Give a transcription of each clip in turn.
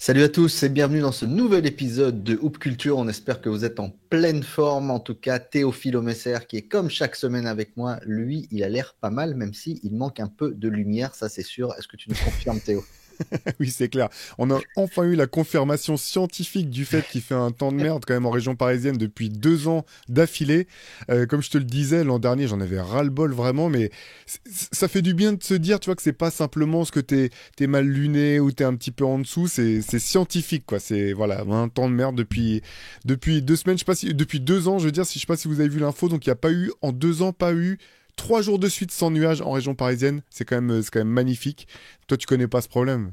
Salut à tous et bienvenue dans ce nouvel épisode de Hoop Culture. On espère que vous êtes en pleine forme. En tout cas, Théophile Messer qui est comme chaque semaine avec moi, lui, il a l'air pas mal, même si il manque un peu de lumière, ça c'est sûr. Est-ce que tu nous confirmes, Théo? Oui, c'est clair. On a enfin eu la confirmation scientifique du fait qu'il fait un temps de merde quand même en région parisienne depuis 2 ans d'affilée. Comme je te le disais, l'an dernier, j'en avais ras-le-bol vraiment, mais ça fait du bien de se dire, tu vois, que c'est pas simplement ce que t'es mal luné ou t'es un petit peu en dessous, c'est scientifique, quoi. C'est, voilà, un temps de merde depuis 2 semaines, je sais pas si, depuis 2 ans, je veux dire, si je sais pas si vous avez vu l'info, donc il n'y a pas eu, en 2 ans, pas eu 3 jours de suite sans nuages en région parisienne. C'est quand même magnifique. Toi, tu connais pas ce problème?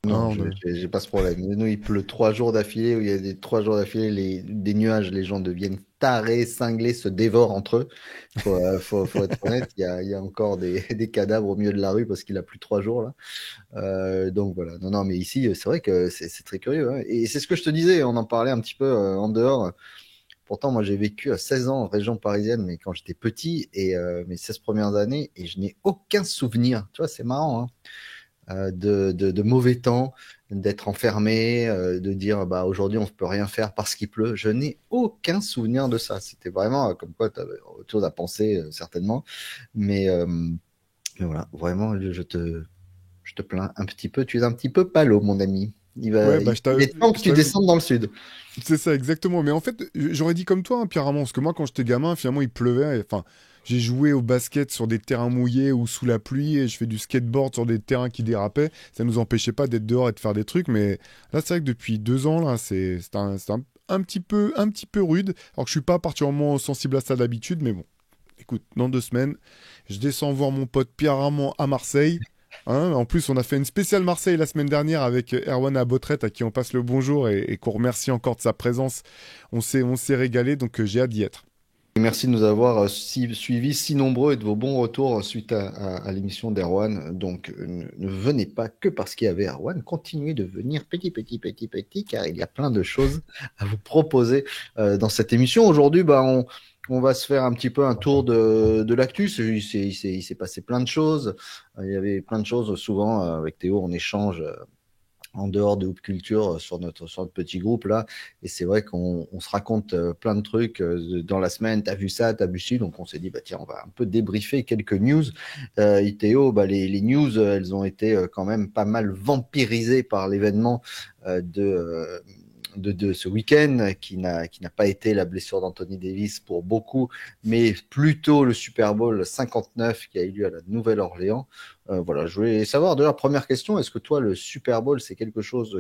Non, Hein, j'ai pas ce problème. Nous, il pleut 3 jours d'affilée, où il y a des 3 jours d'affilée, des nuages, les gens deviennent tarés, cinglés, se dévorent entre eux. Faut être honnête, il y a encore des cadavres au milieu de la rue parce qu'il a plu 3 jours là. Donc voilà. Non, non, mais ici, c'est vrai que c'est très curieux, hein. Et c'est ce que je te disais, on en parlait un petit peu en dehors. Pourtant, moi, j'ai vécu à 16 ans en région parisienne, mais quand j'étais petit, et mes 16 premières années, et je n'ai aucun souvenir. Tu vois, c'est marrant, hein, de mauvais temps, d'être enfermé, de dire bah aujourd'hui on ne peut rien faire parce qu'il pleut. Je n'ai aucun souvenir de ça. C'était vraiment comme quoi tu avais autre chose à penser certainement. Mais, euh, mais voilà, vraiment, je te plains un petit peu. Tu es un petit peu palo, mon ami. ouais, bah, Il est temps que je tu t'avoue, descendes dans le sud. c'est ça exactement. Mais en fait, j'aurais dit comme toi, hein, Pierre Ramon, parce que moi, quand j'étais gamin, finalement, il pleuvait. Enfin, j'ai joué au basket sur des terrains mouillés ou sous la pluie, et je fais du skateboard sur des terrains qui dérapaient. Ça nous empêchait pas d'être dehors et de faire des trucs. Mais là, c'est vrai que depuis 2 ans, là, c'est un un petit peu rude. Alors que je suis pas particulièrement sensible à ça d'habitude, mais bon. Écoute, dans 2 semaines, je descends voir mon pote Pierre Ramon à Marseille. Hein, en plus, on a fait une spéciale Marseille la semaine dernière avec Erwan Abotrette, à qui on passe le bonjour et qu'on remercie encore de sa présence. On s'est régalé, donc j'ai hâte d'y être. Et merci de nous avoir suivis si nombreux et de vos bons retours suite à l'émission d'Erwan. Donc, ne venez pas que parce qu'il y avait Erwan. Continuez de venir petit, petit, petit, petit, car il y a plein de choses à vous proposer dans cette émission. Aujourd'hui, bah, on va se faire un petit peu un tour de l'actu. Il s'est passé plein de choses. Il y avait plein de choses. Souvent, avec Théo, on échange en dehors de Hoop Culture sur notre petit groupe là. Et c'est vrai qu'on se raconte plein de trucs dans la semaine. T'as vu ça, t'as vu ci. Donc on s'est dit, bah tiens, on va un peu débriefer quelques news. Et Théo, bah, les news, elles ont été quand même pas mal vampirisées par l'événement de ce week-end qui n'a pas été la blessure d'Anthony Davis pour beaucoup, mais plutôt le Super Bowl 59 qui a eu lieu à la Nouvelle-Orléans. Voilà, je voulais savoir de la première question, est-ce que toi le Super Bowl c'est quelque chose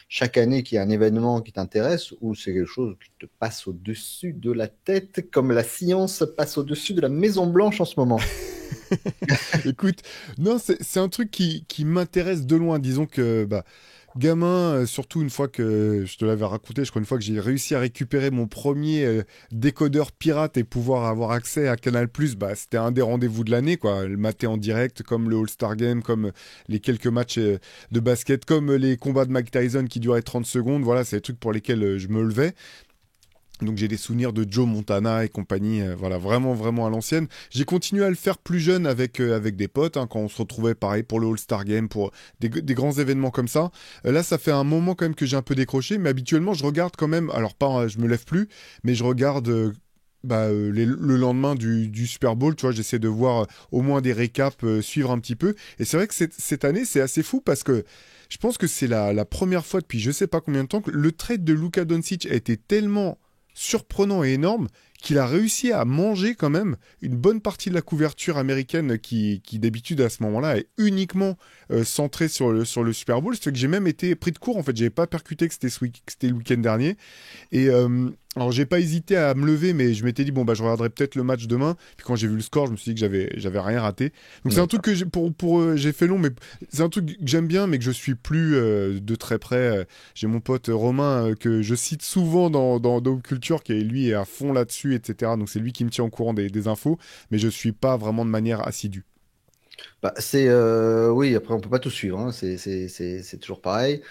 chaque année qui est un événement qui t'intéresse ou c'est quelque chose qui te passe au-dessus de la tête comme la science passe au-dessus de la Maison Blanche en ce moment? Écoute, non, c'est un truc qui m'intéresse de loin. Disons que, bah, gamin, surtout une fois que je te l'avais raconté, je crois une fois que j'ai réussi à récupérer mon premier décodeur pirate et pouvoir avoir accès à Canal+, bah, c'était un des rendez-vous de l'année, quoi. Le mater en direct, comme le All-Star Game, comme les quelques matchs de basket, comme les combats de Mike Tyson qui duraient 30 secondes. Voilà, c'est des trucs pour lesquels je me levais. Donc j'ai des souvenirs de Joe Montana et compagnie, voilà, vraiment, vraiment à l'ancienne. J'ai continué à le faire plus jeune avec des potes, hein, quand on se retrouvait pareil pour le All-Star Game, pour des grands événements comme ça. Là, ça fait un moment quand même que j'ai un peu décroché, mais habituellement, je regarde quand même, alors pas, je me lève plus, mais je regarde le lendemain du Super Bowl, tu vois, j'essaie de voir au moins des récaps, suivre un petit peu. Et c'est vrai que cette année, c'est assez fou parce que je pense que c'est la première fois depuis je sais pas combien de temps que le trade de Luka Doncic a été tellement surprenant et énorme qu'il a réussi à manger quand même une bonne partie de la couverture américaine qui d'habitude à ce moment-là est uniquement centrée sur le Super Bowl. C'est que j'ai même été pris de court en fait, j'avais pas percuté que que c'était le week-end dernier. Et alors j'ai pas hésité à me lever, mais je m'étais dit bon bah je regarderai peut-être le match demain. Puis quand j'ai vu le score, je me suis dit que j'avais rien raté. Donc c'est un truc que j'ai fait long, mais c'est un truc que j'aime bien, mais que je suis plus de très près. J'ai mon pote Romain que je cite souvent dans Dope Culture, qui lui est à fond là-dessus, etc. Donc c'est lui qui me tient au courant des infos, mais je suis pas vraiment de manière assidue. Bah, oui, après on peut pas tout suivre, hein. C'est toujours pareil.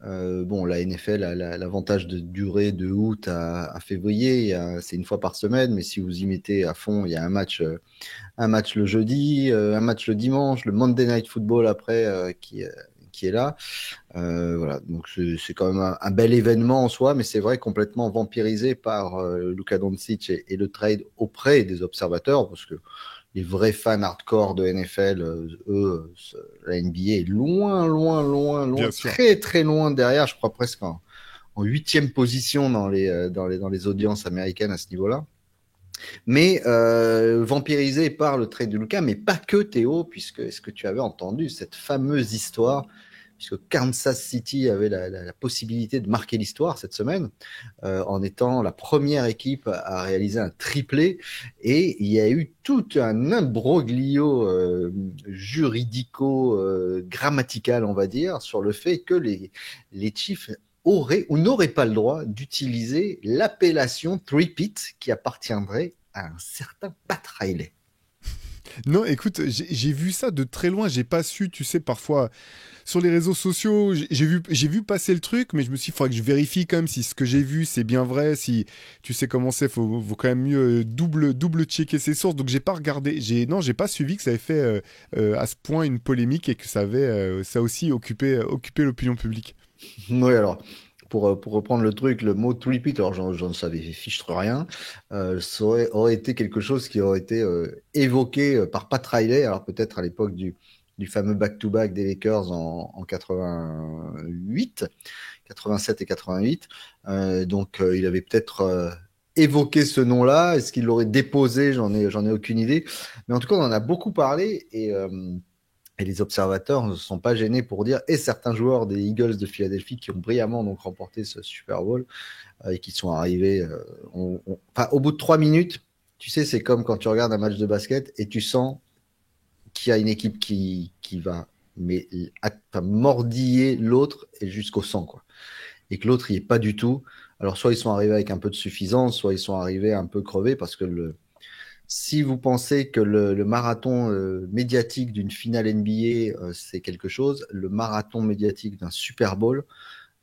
Bon, la NFL a l'avantage de durer de août à février. C'est une fois par semaine, mais si vous y mettez à fond, il y a un match le jeudi, un match le dimanche, le Monday Night Football après, qui est là. Voilà, donc c'est quand même un bel événement en soi, mais c'est vrai complètement vampirisé par Luka Doncic et le trade auprès des observateurs, parce que les vrais fans hardcore de NFL, la NBA est loin, loin, loin, loin, Bien sûr. très, très loin derrière. Je crois presque en 8e position dans les audiences américaines à ce niveau-là. Mais vampirisé par le trade de Luka, mais pas que Théo, puisque est-ce que tu avais entendu cette fameuse histoire, puisque Kansas City avait la possibilité de marquer l'histoire cette semaine, en étant la première équipe à réaliser un triplé, et il y a eu tout un imbroglio juridico-grammatical, on va dire, sur le fait que les Chiefs auraient ou n'auraient pas le droit d'utiliser l'appellation three-peat qui appartiendrait à un certain Pat Riley. Non, écoute, j'ai vu ça de très loin. J'ai pas su, tu sais, parfois sur les réseaux sociaux, j'ai vu passer le truc, mais je me suis dit, il faudrait que je vérifie quand même si ce que j'ai vu c'est bien vrai, si tu sais comment c'est, faut quand même mieux double checker ses sources. Donc j'ai pas regardé, non, j'ai pas suivi que ça avait fait à ce point une polémique et que ça avait ça aussi occupé l'opinion publique. Oui, alors, pour reprendre le truc, le mot three-peat, alors j'en savais fichtre rien, ça aurait été quelque chose qui aurait été évoqué par Pat Riley, alors peut-être à l'époque du fameux back-to-back des Lakers en 88, 87 et 88. Donc, il avait peut-être évoqué ce nom-là. Est-ce qu'il l'aurait déposé? J'en ai aucune idée. Mais en tout cas, on en a beaucoup parlé et les observateurs ne se sont pas gênés pour dire, et certains joueurs des Eagles de Philadelphie qui ont brillamment donc remporté ce Super Bowl et qui sont arrivés, enfin, au bout de 3 minutes, tu sais, c'est comme quand tu regardes un match de basket et tu sens qu'il y a une équipe qui va mais mordiller l'autre et jusqu'au sang, quoi. Et que l'autre, il est pas du tout. Alors, soit ils sont arrivés avec un peu de suffisance, soit ils sont arrivés un peu crevés parce que si vous pensez que le marathon médiatique d'une finale NBA, c'est quelque chose, le marathon médiatique d'un Super Bowl,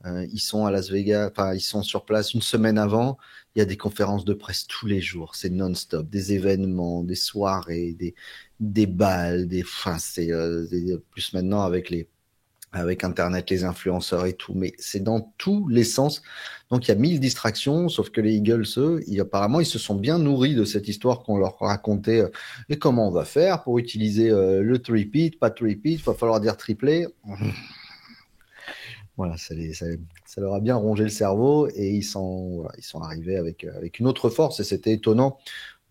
ils sont à Las Vegas, enfin, ils sont sur place une semaine avant. Il y a des conférences de presse tous les jours. C'est non-stop. Des événements, des soirées, des balles, enfin, c'est plus maintenant avec Internet, les influenceurs et tout, mais c'est dans tous les sens. Donc il y a 1000 distractions, sauf que les Eagles, eux, apparemment, ils se sont bien nourris de cette histoire qu'on leur racontait. Et comment on va faire pour utiliser le three-peat, pas three-peat, il va falloir dire triplé. Voilà, ça leur a bien rongé le cerveau et voilà, ils sont arrivés avec une autre force et c'était étonnant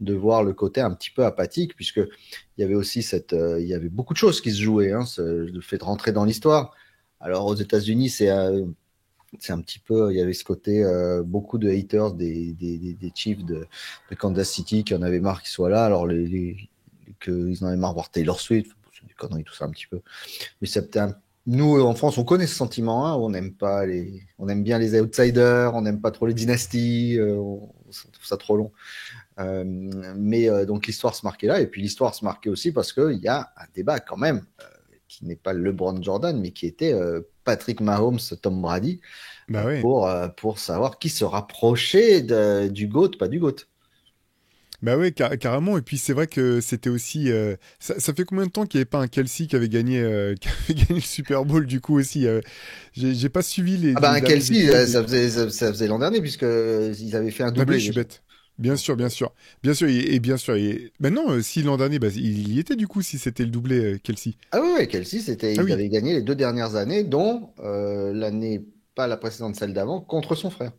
de voir le côté un petit peu apathique puisque il y avait aussi il y avait beaucoup de choses qui se jouaient, hein, le fait de rentrer dans l'histoire. Alors aux États-Unis, c'est un petit peu, il y avait ce côté beaucoup de haters des Chiefs de Kansas City qui en avaient marre qu'ils soient là. Alors qu'ils en avaient marre de voir Taylor Swift, c'est des conneries tout ça un petit peu. Mais nous, en France, on connaît ce sentiment, hein, on aime bien les outsiders, on n'aime pas trop les dynasties, on trouve ça trop long. Mais donc l'histoire se marquait là, et puis l'histoire se marquait aussi parce qu'il y a un débat quand même, qui n'est pas LeBron Jordan, mais qui était Patrick Mahomes, Tom Brady, Bah ouais. pour savoir qui se rapprochait du GOAT, pas du GOAT. Bah ouais, carrément. Et puis c'est vrai que c'était aussi. Ça fait combien de temps qu'il n'y avait pas un Kelsey qui avait gagné, qui avait gagné le Super Bowl du coup aussi j'ai pas suivi Ah bah les un derniers Kelsey, épisodes. ça faisait l'an dernier, puisque ils avaient fait un Ah ben, doublé je suis déjà. bête. Bien sûr, bien sûr. Bien sûr, et bien sûr. Ben non, si l'an dernier, bah, il y était du coup, si c'était le doublé Kelsey. Ah oui, ouais, Kelsey, Ah ils oui, avaient gagné les 2 dernières années, dont l'année, pas la précédente, celle d'avant, contre son frère.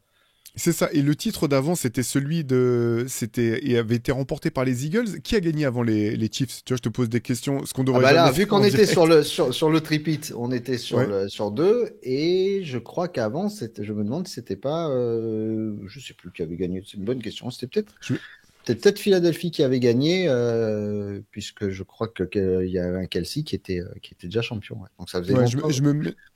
c'est ça. Et le titre d'avant, c'était celui de. C'était. Et avait été remporté par les Eagles. Qui a gagné avant les Chiefs? Tu vois, je te pose des questions, ce qu'on Ah devrait bah jamais là, vu faire qu'on en était sur direct. le tripit, on était Ouais. sur deux, et je crois qu'avant, je me demande si c'était pas, je sais plus qui avait gagné. C'est une bonne question. C'était Je, peut-être Philadelphie qui avait gagné, puisque je crois qu'il y avait un Kelsey qui était déjà champion. Ouais. Donc ça faisait Ouais, longtemps.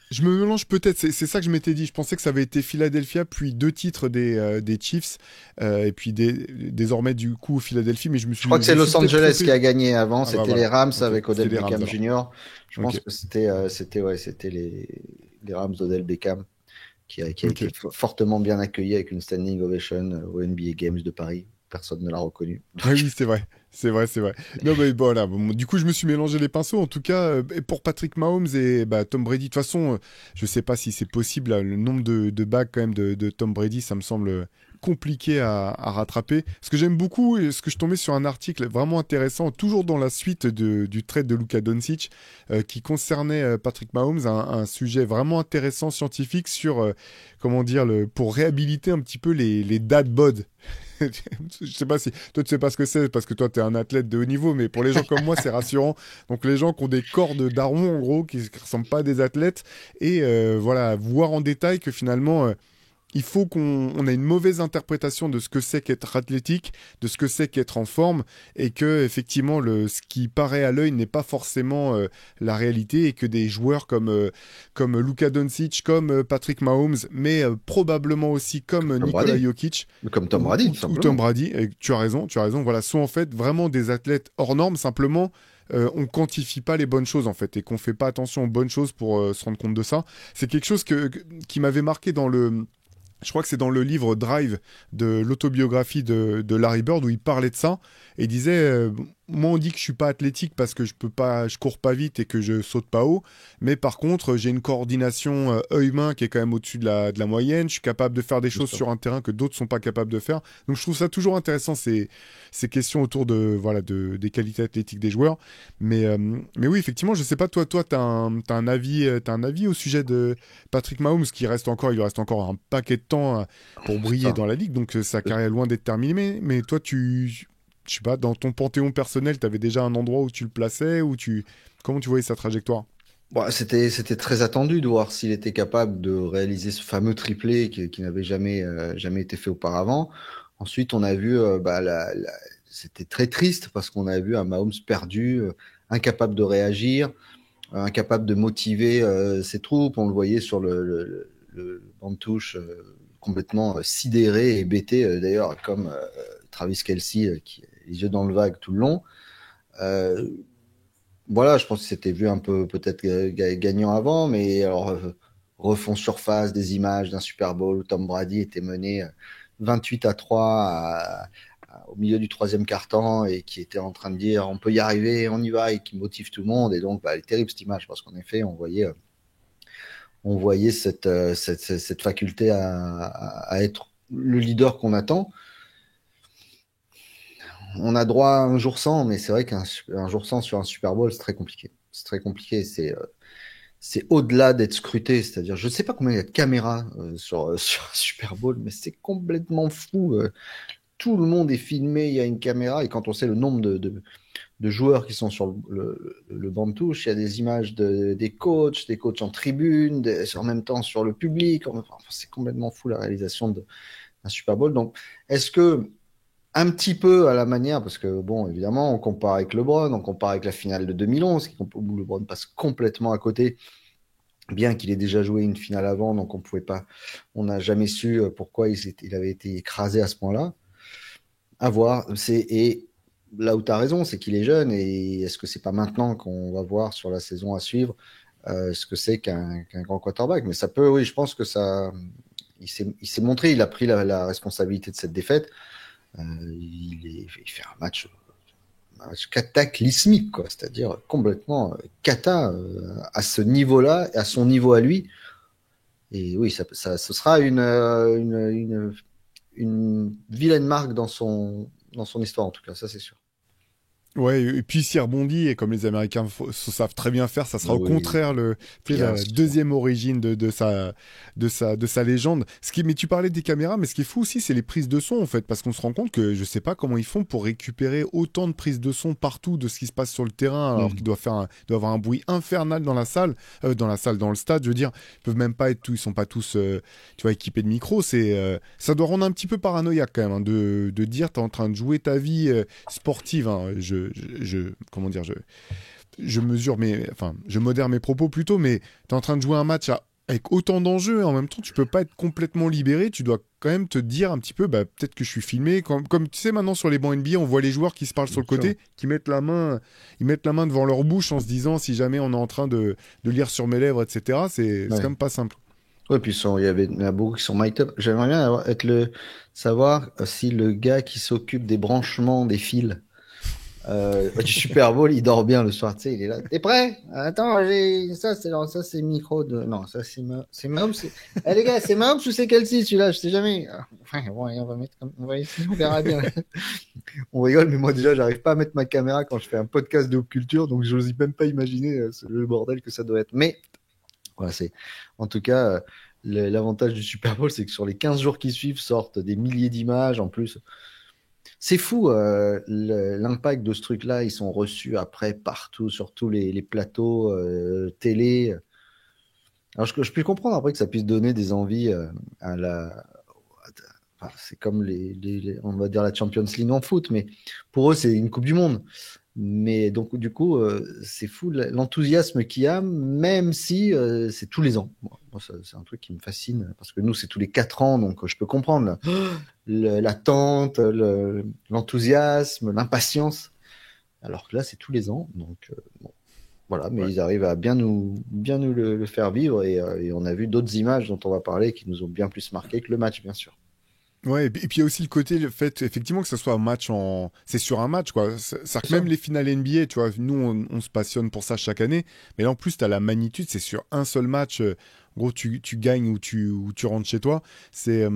je me mélange peut-être, c'est ça que je m'étais dit. Je pensais que ça avait été Philadelphia, puis deux titres des Chiefs, et puis désormais du coup Philadelphie, mais Je crois que je c'est me suis Los peut-être Angeles qui trompé. a gagné avant. Ah bah C'était les voilà, Rams ok, avec c'était Odell les Rams Beckham alors. Jr. Je pense Ok, que c'était les Rams d'Odell Beckham qui a été ok. fortement bien accueilli avec une standing ovation au NBA Games de Paris. personne ne l'a reconnu. Ah oui, c'est vrai. C'est vrai, c'est vrai. Non, mais voilà. Bon, du coup, je me suis mélangé les pinceaux. En tout cas, et pour Patrick Mahomes et bah, Tom Brady, de toute façon, je sais pas si c'est possible. Là, le nombre de bagues quand même de Tom Brady, ça me semble compliqué à rattraper. Ce que j'aime beaucoup, et ce que je tombais sur un article vraiment intéressant, toujours dans la suite du trade de Luka Doncic, qui concernait Patrick Mahomes, un sujet vraiment intéressant scientifique sur, comment dire, pour réhabiliter un petit peu les dad bod. Je sais pas si toi tu sais pas ce que c'est parce que toi tu es un athlète de haut niveau, mais pour les gens comme moi c'est rassurant. Donc les gens qui ont des corps de darons en gros, qui ressemblent pas à des athlètes, et voilà, voir en détail que finalement il faut qu'on ait une mauvaise interprétation de ce que c'est qu'être athlétique, de ce que c'est qu'être en forme, et que effectivement ce qui paraît à l'œil n'est pas forcément la réalité, et que des joueurs comme Luka Doncic, comme Patrick Mahomes, mais probablement aussi comme Tom Nikola Brady, Jokic comme Tom Brady, tout ou Tom simplement. Brady, et tu as raison, voilà, sont en fait vraiment des athlètes hors normes, simplement. On quantifie pas les bonnes choses en fait, et qu'on fait pas attention aux bonnes choses pour se rendre compte de ça. C'est quelque chose qui m'avait marqué je crois que c'est dans le livre Drive de l'autobiographie de Larry Bird, où il parlait de ça et il disait moi on dit que je suis pas athlétique parce que je cours pas vite et que je saute pas haut, mais par contre j'ai une coordination œil-main qui est quand même au-dessus de la moyenne. Je suis capable de faire des Bien choses sûr. sur un terrain que d'autres sont pas capables de faire. Donc je trouve ça toujours intéressant, ces questions autour des qualités athlétiques des joueurs. Mais oui, effectivement, je sais pas, toi t'as un avis au sujet de Patrick Mahomes, qui il lui reste encore un paquet de temps pour C'est briller ça. dans la ligue, donc sa carrière est loin d'être terminée. Mais toi, je sais pas, dans ton panthéon personnel, t'avais déjà un endroit où tu le plaçais, comment tu voyais sa trajectoire? Bon, c'était très attendu de voir s'il était capable de réaliser ce fameux triplé qui n'avait jamais été fait auparavant. Ensuite, on a vu, c'était très triste parce qu'on a vu un Mahomes perdu, incapable de réagir, incapable de motiver ses troupes. On le voyait sur le banc de touche, complètement sidéré et bêté, d'ailleurs, comme Travis Kelce, qui a les yeux dans le vague tout le long. Euh, voilà, je pense que c'était vu un peu peut-être gagnant avant, mais alors refond surface des images d'un Super Bowl où Tom Brady était mené 28-3 au milieu du troisième quart-temps, et qui était en train de dire on peut y arriver, on y va, et qui motive tout le monde. Et donc, bah, elle est terrible cette image parce qu'en effet, on voyait cette faculté à être le leader qu'on attend. On a droit à un jour sans, mais c'est vrai qu'un jour sans sur un Super Bowl, c'est très compliqué. C'est très compliqué. C'est au-delà d'être scruté. C'est-à-dire, je ne sais pas combien il y a de caméras sur un Super Bowl, mais c'est complètement fou. Tout le monde est filmé, il y a une caméra, et quand on sait le nombre de joueurs qui sont sur le banc de touche, il y a des images des coachs en tribune, en même temps sur le public. Enfin, c'est complètement fou la réalisation d'un Super Bowl. Donc, est-ce que un petit peu à la manière, parce que bon, évidemment, on compare avec LeBron, on compare avec la finale de 2011, où LeBron passe complètement à côté, bien qu'il ait déjà joué une finale avant, donc on pouvait pas, on n'a jamais su pourquoi il avait été écrasé à ce point-là. À voir. Et là où tu as raison, c'est qu'il est jeune, et est-ce que c'est pas maintenant qu'on va voir sur la saison à suivre ce que c'est qu'un grand quarterback? Mais ça peut, oui, je pense que ça, il s'est montré, il a pris la responsabilité de cette défaite. Il fait un match cataclysmique, quoi, c'est-à-dire complètement cata à ce niveau-là, à son niveau à lui. Et oui, ce sera une vilaine marque dans son histoire, en tout cas, ça c'est sûr. Ouais, et puis s'il rebondit, et comme les Américains savent très bien faire, ça sera au Oui, contraire tu sais, bien la sûr. deuxième origine de sa légende. Mais tu parlais des caméras, mais ce qui est fou aussi, c'est les prises de son, en fait, parce qu'on se rend compte que je sais pas comment ils font pour récupérer autant de prises de son partout de ce qui se passe sur le terrain, alors qu'il Mhm. doit avoir un bruit infernal dans le stade, je veux dire, ils peuvent même pas être tous, ils sont pas tous, tu vois, équipés de micros. Ça doit rendre un petit peu paranoïaque quand même, hein, de dire t'es en train de jouer ta vie sportive, hein. Comment dire, je modère mes propos plutôt, mais tu es en train de jouer un match avec autant d'enjeux, et en même temps, tu peux pas être complètement libéré. Tu dois quand même te dire un petit peu, bah, peut-être que je suis filmé. Comme tu sais, maintenant sur les bancs NBA, on voit les joueurs qui se parlent sur Bien le sûr. côté, ils mettent la main devant leur bouche en se disant, si jamais on est en train de lire sur mes lèvres, etc. C'est Ouais. quand même pas simple. Ouais, puis il y en a beaucoup qui sont mic'd up. J'aimerais bien savoir si le gars qui s'occupe des branchements des fils du Super Bowl, il dort bien le soir, tu sais, il est là. T'es prêt? Attends, ça c'est micro de, non, ça c'est Mahomes. Eh les gars, c'est Mahomes ou c'est Kelsey celui-là? Je sais jamais. Enfin, bon, on va mettre on va essayer, on verra bien. On rigole, mais moi déjà, j'arrive pas à mettre ma caméra quand je fais un podcast de culture, donc j'ose même pas imaginer le bordel que ça doit être. Mais voilà, en tout cas, l'avantage du Super Bowl, c'est que sur les 15 jours qui suivent sortent des milliers d'images en plus. C'est fou, l'impact de ce truc-là. Ils sont reçus après partout, sur tous les plateaux télé. Alors, je peux comprendre après que ça puisse donner des envies à la. Enfin, c'est comme on va dire la Champions League en foot, mais pour eux, c'est une Coupe du Monde. Mais donc, du coup, c'est fou l'enthousiasme qu'il y a, même si c'est tous les ans. Moi, c'est un truc qui me fascine, parce que nous, c'est tous les 4 ans, donc je peux comprendre là l'attente, l'enthousiasme, l'impatience. Alors que là, c'est tous les ans. Donc, bon, voilà, mais Ouais. ils arrivent à bien nous le faire vivre. Et on a vu d'autres images dont on va parler qui nous ont bien plus marqué que le match, bien sûr. Ouais, et puis il y a aussi le côté, le fait, effectivement, que ce soit un match en. C'est sur un match, quoi. C'est-à-dire C'est que même ça. les finales NBA, tu vois, nous, on se passionne pour ça chaque année. Mais là, en plus, tu as la magnitude, c'est sur un seul match. En gros, tu gagnes ou tu rentres chez toi. C'est.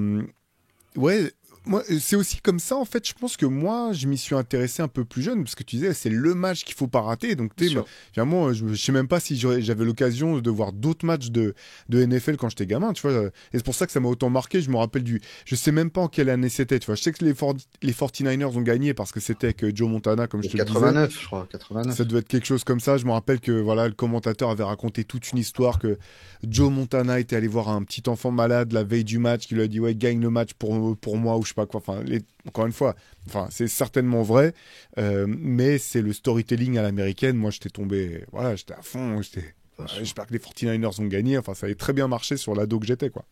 Ouais, moi, c'est aussi comme ça, en fait, je pense que moi, je m'y suis intéressé un peu plus jeune, parce que tu disais, c'est le match qu'il faut pas rater. Donc, Bien tu sais, sûr. finalement, je sais même pas si j'avais l'occasion de voir d'autres matchs de NFL quand j'étais gamin, tu vois. Et c'est pour ça que ça m'a autant marqué. Je me rappelle je sais même pas en quelle année c'était, tu vois. Je sais que les 49ers ont gagné parce que c'était avec Joe Montana, comme je C'est te le disais. 89, je crois, Ça 89. devait être quelque chose comme ça. Je me rappelle que voilà, le commentateur avait raconté toute une histoire que Joe Montana était allé voir un petit enfant malade la veille du match qui lui a dit ouais gagne le match pour moi ou je sais pas quoi. Enfin, encore une fois, enfin c'est certainement vrai, mais c'est le storytelling à l'américaine. Moi j'étais tombé, voilà, j'étais à fond. Bien sûr. J'espère que les 49ers ont gagné. Enfin ça avait très bien marché sur l'ado que j'étais quoi.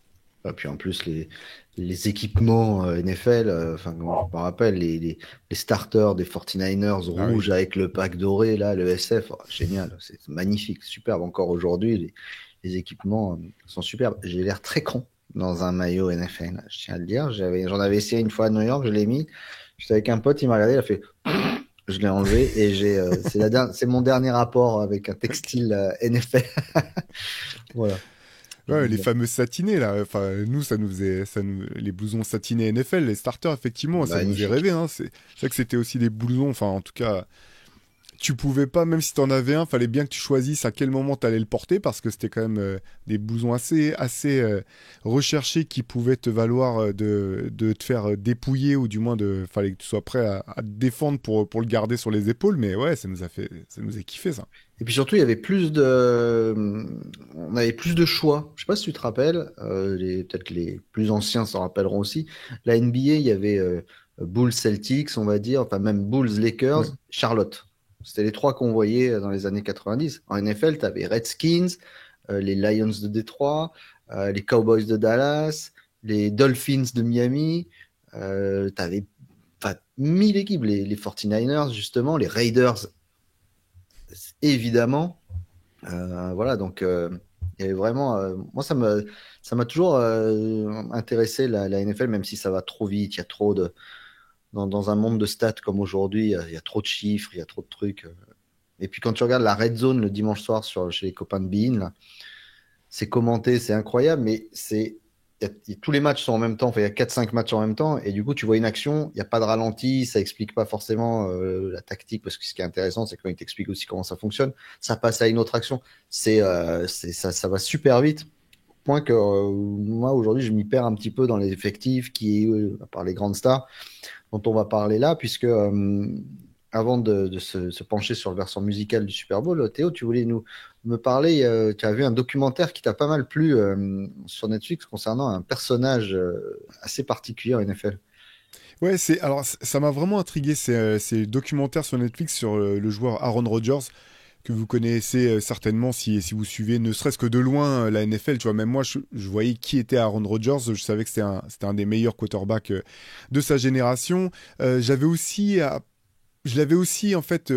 Et puis en plus, les équipements NFL, enfin, je me rappelle, les starters des 49ers Ah oui. rouges avec le pack doré, là, le SF, oh, génial, c'est magnifique, superbe. Encore aujourd'hui, les équipements sont superbes. J'ai l'air très con dans un maillot NFL, je tiens à le dire. J'en avais essayé une fois à New York, je l'ai mis. J'étais avec un pote, il m'a regardé, il a fait. Je l'ai enlevé et c'est mon dernier rapport avec un Ok. textile NFL. Voilà. Ouais, les fameux satinés là, enfin nous ça nous faisait, les blousons satinés NFL, les starters effectivement, ça nous faisait Magnifique. rêver. Hein. C'est vrai que c'était aussi des blousons, enfin en tout cas tu pouvais pas, même si t'en avais un, fallait bien que tu choisisses à quel moment t'allais le porter parce que c'était quand même des blousons assez recherchés qui pouvaient te valoir de te faire dépouiller ou du moins fallait que tu sois prêt à te défendre pour le garder sur les épaules. Mais ouais, ça nous a kiffé ça. Et puis surtout, on avait plus de choix. Je sais pas si tu te rappelles, peut-être que les plus anciens s'en rappelleront aussi. La NBA, il y avait Bulls Celtics, on va dire, enfin même Bulls Lakers, Ouais. Charlotte. C'était les trois qu'on voyait dans les années 90. En NFL, tu avais Redskins, les Lions de Détroit, les Cowboys de Dallas, les Dolphins de Miami. Tu avais 1000 équipes, les 49ers, justement, les Raiders, évidemment. Voilà, donc il y avait vraiment. Moi, ça m'a toujours intéressé la NFL, même si ça va trop vite. Il y a trop de. Dans un monde de stats comme aujourd'hui, il y a trop de chiffres, il y a trop de trucs. Et puis quand tu regardes la Red Zone le dimanche soir chez les copains de Bein, là, c'est commenté, c'est incroyable, mais tous les matchs sont en même temps. Enfin, il y a 4 5 matchs en même temps. Et du coup, tu vois une action, il n'y a pas de ralenti, ça explique pas forcément la tactique, parce que ce qui est intéressant, c'est quand il t'explique aussi comment ça fonctionne. Ça passe à une autre action. Ça va super vite. Au point que moi, aujourd'hui, je m'y perds un petit peu dans les effectifs, à part les grandes stars dont on va parler là, puisque avant de se pencher sur le versant musical du Super Bowl, Théo, tu voulais me parler, tu as vu un documentaire qui t'a pas mal plu sur Netflix concernant un personnage assez particulier en NFL. Ouais, alors ça m'a vraiment intrigué ces documentaires sur Netflix sur le joueur Aaron Rodgers que vous connaissez certainement si vous suivez ne serait-ce que de loin la NFL. Tu vois, même moi, je voyais qui était Aaron Rodgers. Je savais que c'était un des meilleurs quarterbacks de sa génération. J'avais aussi je l'avais aussi en fait,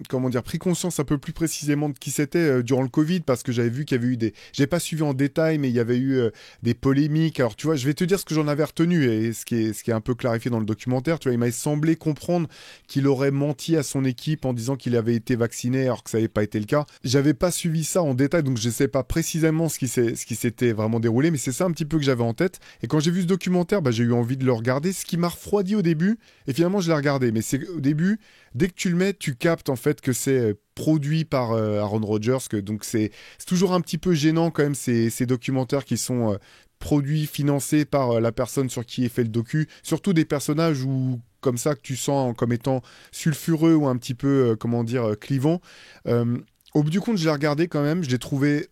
comment dire, pris conscience un peu plus précisément de qui c'était durant le Covid parce que j'avais vu qu'il y avait eu des, j'ai pas suivi en détail, mais il y avait eu des polémiques. Alors tu vois, je vais te dire ce que j'en avais retenu et ce qui est un peu clarifié dans le documentaire. Tu vois, il m'a semblé comprendre qu'il aurait menti à son équipe en disant qu'il avait été vacciné alors que ça n'avait pas été le cas. J'avais pas suivi ça en détail, donc je sais pas précisément ce qui s'était vraiment déroulé, mais c'est ça un petit peu que j'avais en tête. Et quand j'ai vu ce documentaire, bah, j'ai eu envie de le regarder, ce qui m'a refroidi au début. Et finalement, je l'ai regardé, mais c'est au début. Dès que tu le mets, tu captes en fait que c'est produit par Aaron Rodgers, que donc c'est toujours un petit peu gênant quand même ces documentaires qui sont produits, financés par la personne sur qui est fait le docu, surtout des personnages où comme ça que tu sens comme étant sulfureux ou un petit peu comment dire clivant. Euh, Au bout du compte, je l'ai regardé quand même, je l'ai trouvé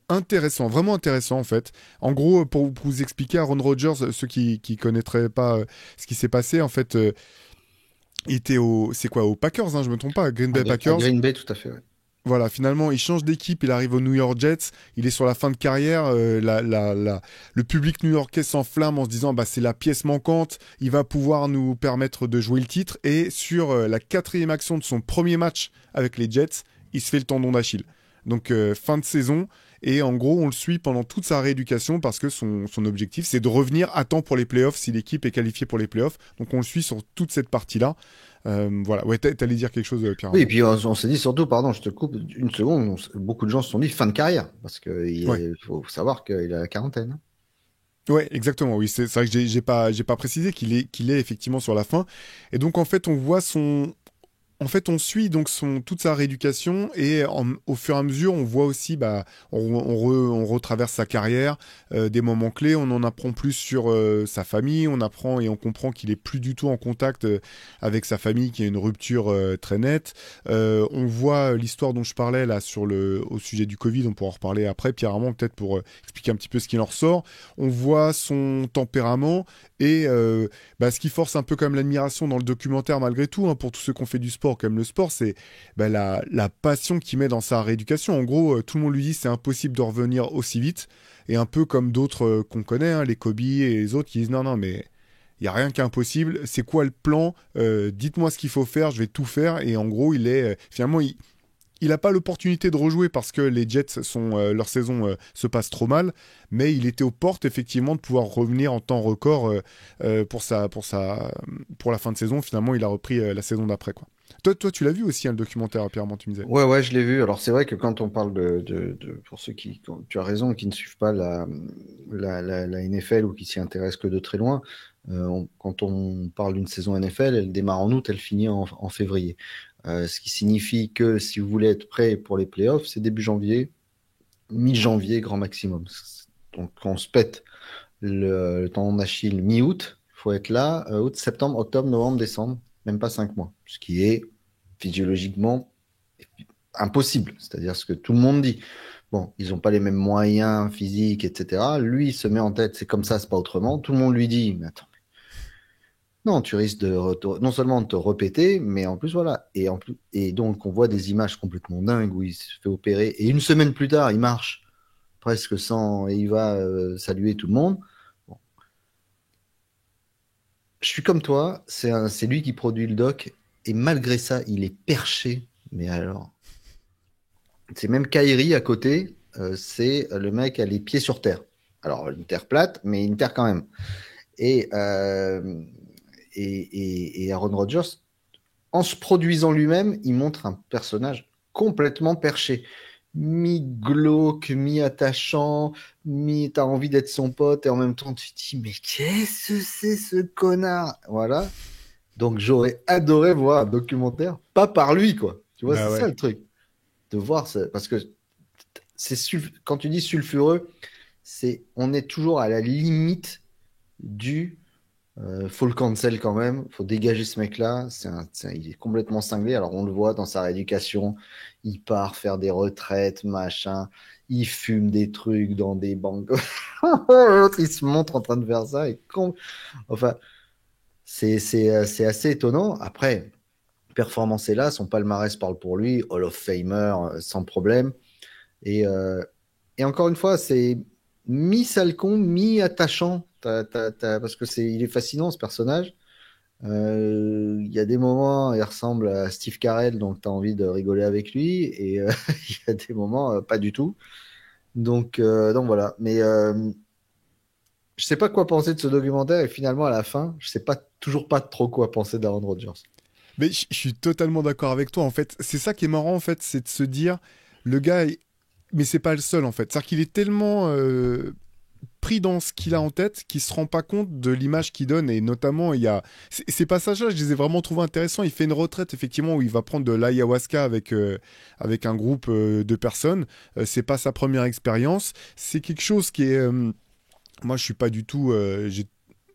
intéressant, vraiment intéressant en fait. En gros, pour vous expliquer, Aaron Rodgers, ceux qui connaîtraient pas ce qui s'est passé, en fait, il était c'est quoi, aux Packers, hein, je me trompe pas, Green Bay À Packers. Green Bay, tout à fait. Ouais. Voilà, finalement, il change d'équipe, il arrive aux New York Jets, il est sur la fin de carrière, le public new-yorkais s'enflamme en se disant bah, c'est la pièce manquante, il va pouvoir nous permettre de jouer le titre, et sur la quatrième action de son premier match avec les Jets, il se fait le tendon d'Achille. Donc fin de saison, et en gros on le suit pendant toute sa rééducation parce que son objectif c'est de revenir à temps pour les playoffs si l'équipe est qualifiée pour les playoffs. Donc on le suit sur toute cette partie-là. Voilà, ouais, t'allais dire quelque chose, Pierre, Oui, et avant. puis on s'est dit surtout, pardon, je te coupe une seconde, beaucoup de gens se sont dit fin de carrière, parce Ouais. qu'il faut savoir qu'il a la quarantaine. Ouais, exactement. Oui, c'est vrai que j'ai pas précisé qu'il est effectivement sur la fin. Et donc en fait, on voit en fait, on suit donc toute sa rééducation et au fur et à mesure, on voit aussi, bah, on retraverse sa carrière, des moments clés, on en apprend plus sur sa famille, on apprend et on comprend qu'il est plus du tout en contact avec sa famille, qu'il y a une rupture très nette. On voit l'histoire dont je parlais là au sujet du Covid, on pourra en reparler après, Pierre Armand, peut-être pour expliquer un petit peu ce qu'il en ressort. On voit son tempérament et bah, ce qui force un peu quand même l'admiration dans le documentaire malgré tout, hein, pour tous ceux qui ont fait du sport, comme le sport, c'est bah, la passion qu'il met dans sa rééducation. En gros, tout le monde lui dit c'est impossible de revenir aussi vite. Et un peu comme d'autres qu'on connaît, hein, les Kobe et les autres qui disent non, non, mais il n'y a rien qui est impossible. C'est quoi le plan? Dites-moi ce qu'il faut faire, je vais tout faire. Et en gros, finalement, il n'a pas l'opportunité de rejouer parce que les Jets leur saison se passe trop mal, mais il était aux portes effectivement de pouvoir revenir en temps record pour la fin de saison. Finalement, il a repris la saison d'après, quoi. Toi, tu l'as vu aussi, hein, le documentaire, Pierre, tu me disais. Ouais, ouais, je l'ai vu. Alors c'est vrai que quand on parle pour ceux tu as raison, qui ne suivent pas la NFL ou qui s'y intéressent que de très loin, quand on parle d'une saison NFL, elle démarre en août, elle finit en février. Ce qui signifie que si vous voulez être prêt pour les playoffs, c'est début janvier, mi-janvier, grand maximum. Donc quand on se pète le tendon d'Achille mi-août, il faut être là, août, septembre, octobre, novembre, décembre, même pas 5 mois, ce qui est physiologiquement impossible. C'est-à-dire ce que tout le monde dit. Bon, ils n'ont pas les mêmes moyens physiques, etc. Lui, il se met en tête, c'est comme ça, c'est pas autrement. Tout le monde lui dit, mais attends, non, tu risques non seulement de te répéter, mais en plus, voilà. Et donc, on voit des images complètement dingues où il se fait opérer. Et une semaine plus tard, il marche presque sans, et il va saluer tout le monde. Bon. Je suis comme toi, c'est lui qui produit le doc. Et malgré ça, il est perché. Mais alors, c'est même Kairi à côté, c'est le mec a les pieds sur terre. Alors, une terre plate, mais une terre quand même. Et, euh, et Aaron Rodgers, en se produisant lui-même, il montre un personnage complètement perché. Mi-glauque, mi-attachant, t'as envie d'être son pote, et en même temps, tu te dis, mais qu'est-ce que c'est ce connard? Voilà. Donc, j'aurais adoré voir un documentaire, pas par lui, quoi. Tu vois, c'est Bah ça ouais. le truc. De voir ça, parce que quand tu dis sulfureux, on est toujours à la limite du faut le cancel quand même, faut dégager ce mec-là. Il est complètement cinglé. Alors on le voit dans sa rééducation, il part faire des retraites, machin, il fume des trucs dans des banques. L'autre, il se montre en train de faire ça. Enfin, c'est assez étonnant. Après, performance est là, son palmarès parle pour lui, Hall of Famer sans problème. Et, euh, et encore une fois, c'est mi-salcon, mi-attachant, parce que il est fascinant ce personnage. Il y a des moments, il ressemble à Steve Carell, donc tu as envie de rigoler avec lui, et il y a des moments, pas du tout. Donc voilà. Mais je sais pas quoi penser de ce documentaire, et finalement, à la fin, je sais pas toujours pas trop quoi penser d'Aaron Rodgers. Mais je suis totalement d'accord avec toi, en fait. C'est ça qui est marrant, en fait, c'est de se dire, le gars, mais c'est pas le seul, en fait. C'est-à-dire qu'il est tellement pris dans ce qu'il a en tête qu'il se rend pas compte de l'image qu'il donne. Et notamment, il y a ces passages-là, je les ai vraiment trouvés intéressants. Il fait une retraite, effectivement, où il va prendre de l'ayahuasca avec un groupe de personnes. C'est pas sa première expérience. C'est quelque chose qui est... moi, je suis pas du tout... je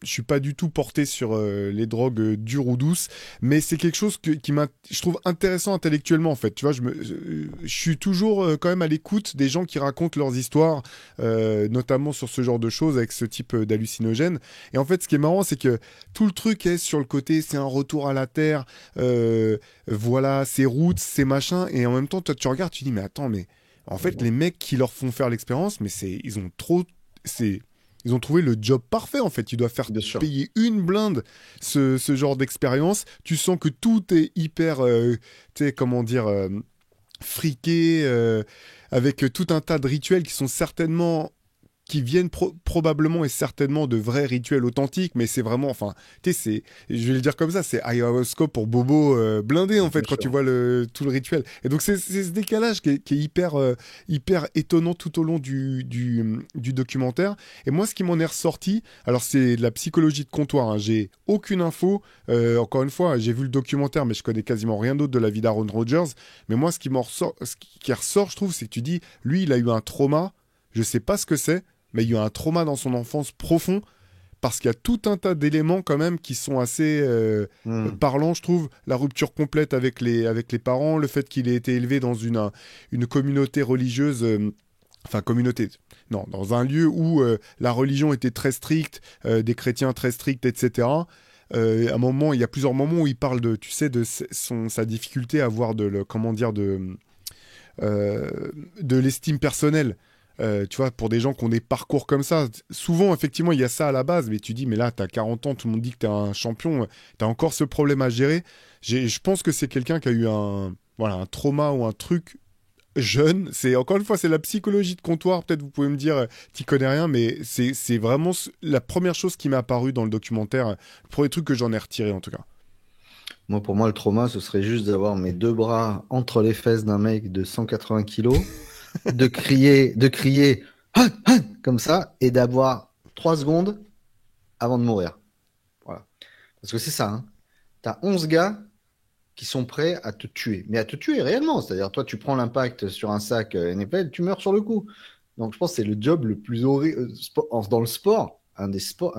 suis pas du tout porté sur les drogues dures ou douces, mais c'est quelque chose je trouve intéressant intellectuellement en fait. Tu vois, je suis toujours quand même à l'écoute des gens qui racontent leurs histoires, notamment sur ce genre de choses avec ce type d'hallucinogène. Et en fait, ce qui est marrant, c'est que tout le truc est sur le côté, c'est un retour à la terre, voilà, c'est roots, c'est machin, et en même temps, toi, tu regardes, tu dis, mais attends, mais en fait, les mecs qui leur font faire l'expérience, mais ils ont trop, c'est ils ont trouvé le job parfait en fait. Ils doivent faire Bien sûr. payer une blinde ce genre d'expérience. Tu sens que tout est hyper, tu sais, comment dire, friqué, avec tout un tas de rituels qui sont certainement qui viennent probablement et certainement de vrais rituels authentiques, mais c'est vraiment, enfin, tu sais, je vais le dire comme ça, c'est ayahuasca pour Bobo blindé en Bien fait quand tu sûr. vois tout le rituel. Et donc c'est ce décalage qui est hyper, hyper étonnant tout au long du documentaire. Et moi, ce qui m'en est ressorti, alors c'est de la psychologie de comptoir. Hein, j'ai aucune info. Encore une fois, j'ai vu le documentaire, mais je connais quasiment rien d'autre de la vie d'Aaron Rodgers. Mais moi, ce qui m'en ressort, qui ressort, je trouve, c'est que tu dis, lui, il a eu un trauma. Je sais pas ce que c'est, mais il y a eu un trauma dans son enfance profond parce qu'il y a tout un tas d'éléments quand même qui sont assez Hmm. parlants, je trouve. La rupture complète avec les parents, le fait qu'il ait été élevé dans une communauté religieuse, enfin communauté, non, dans un lieu où la religion était très stricte, des chrétiens très stricts, etc. À un moment, il y a plusieurs moments où il parle de, tu sais, de sa difficulté à avoir comment dire, euh, de l'estime personnelle. Tu vois, pour des gens qui ont des parcours comme ça, souvent, effectivement, il y a ça à la base, mais tu dis, mais là, t'as 40 ans, tout le monde dit que t'es un champion, t'as encore ce problème à gérer. Je pense que c'est quelqu'un qui a eu voilà, un trauma ou un truc jeune. Encore une fois, c'est la psychologie de comptoir. Peut-être vous pouvez me dire, t'y connais rien, mais c'est vraiment la première chose qui m'est apparue dans le documentaire, le premier truc que j'en ai retiré en tout cas. Moi, pour moi, le trauma, ce serait juste d'avoir mes deux bras entre les fesses d'un mec de 180 kilos, de crier Han, Han comme ça, et d'avoir 3 secondes avant de mourir. Voilà. Parce que c'est ça, hein. T'as 11 gars qui sont prêts à te tuer, mais à te tuer réellement. C'est-à-dire, toi, tu prends l'impact sur un sac NFL, tu meurs sur le coup. Donc, je pense que c'est le job le plus horrible dans le sport, un des spots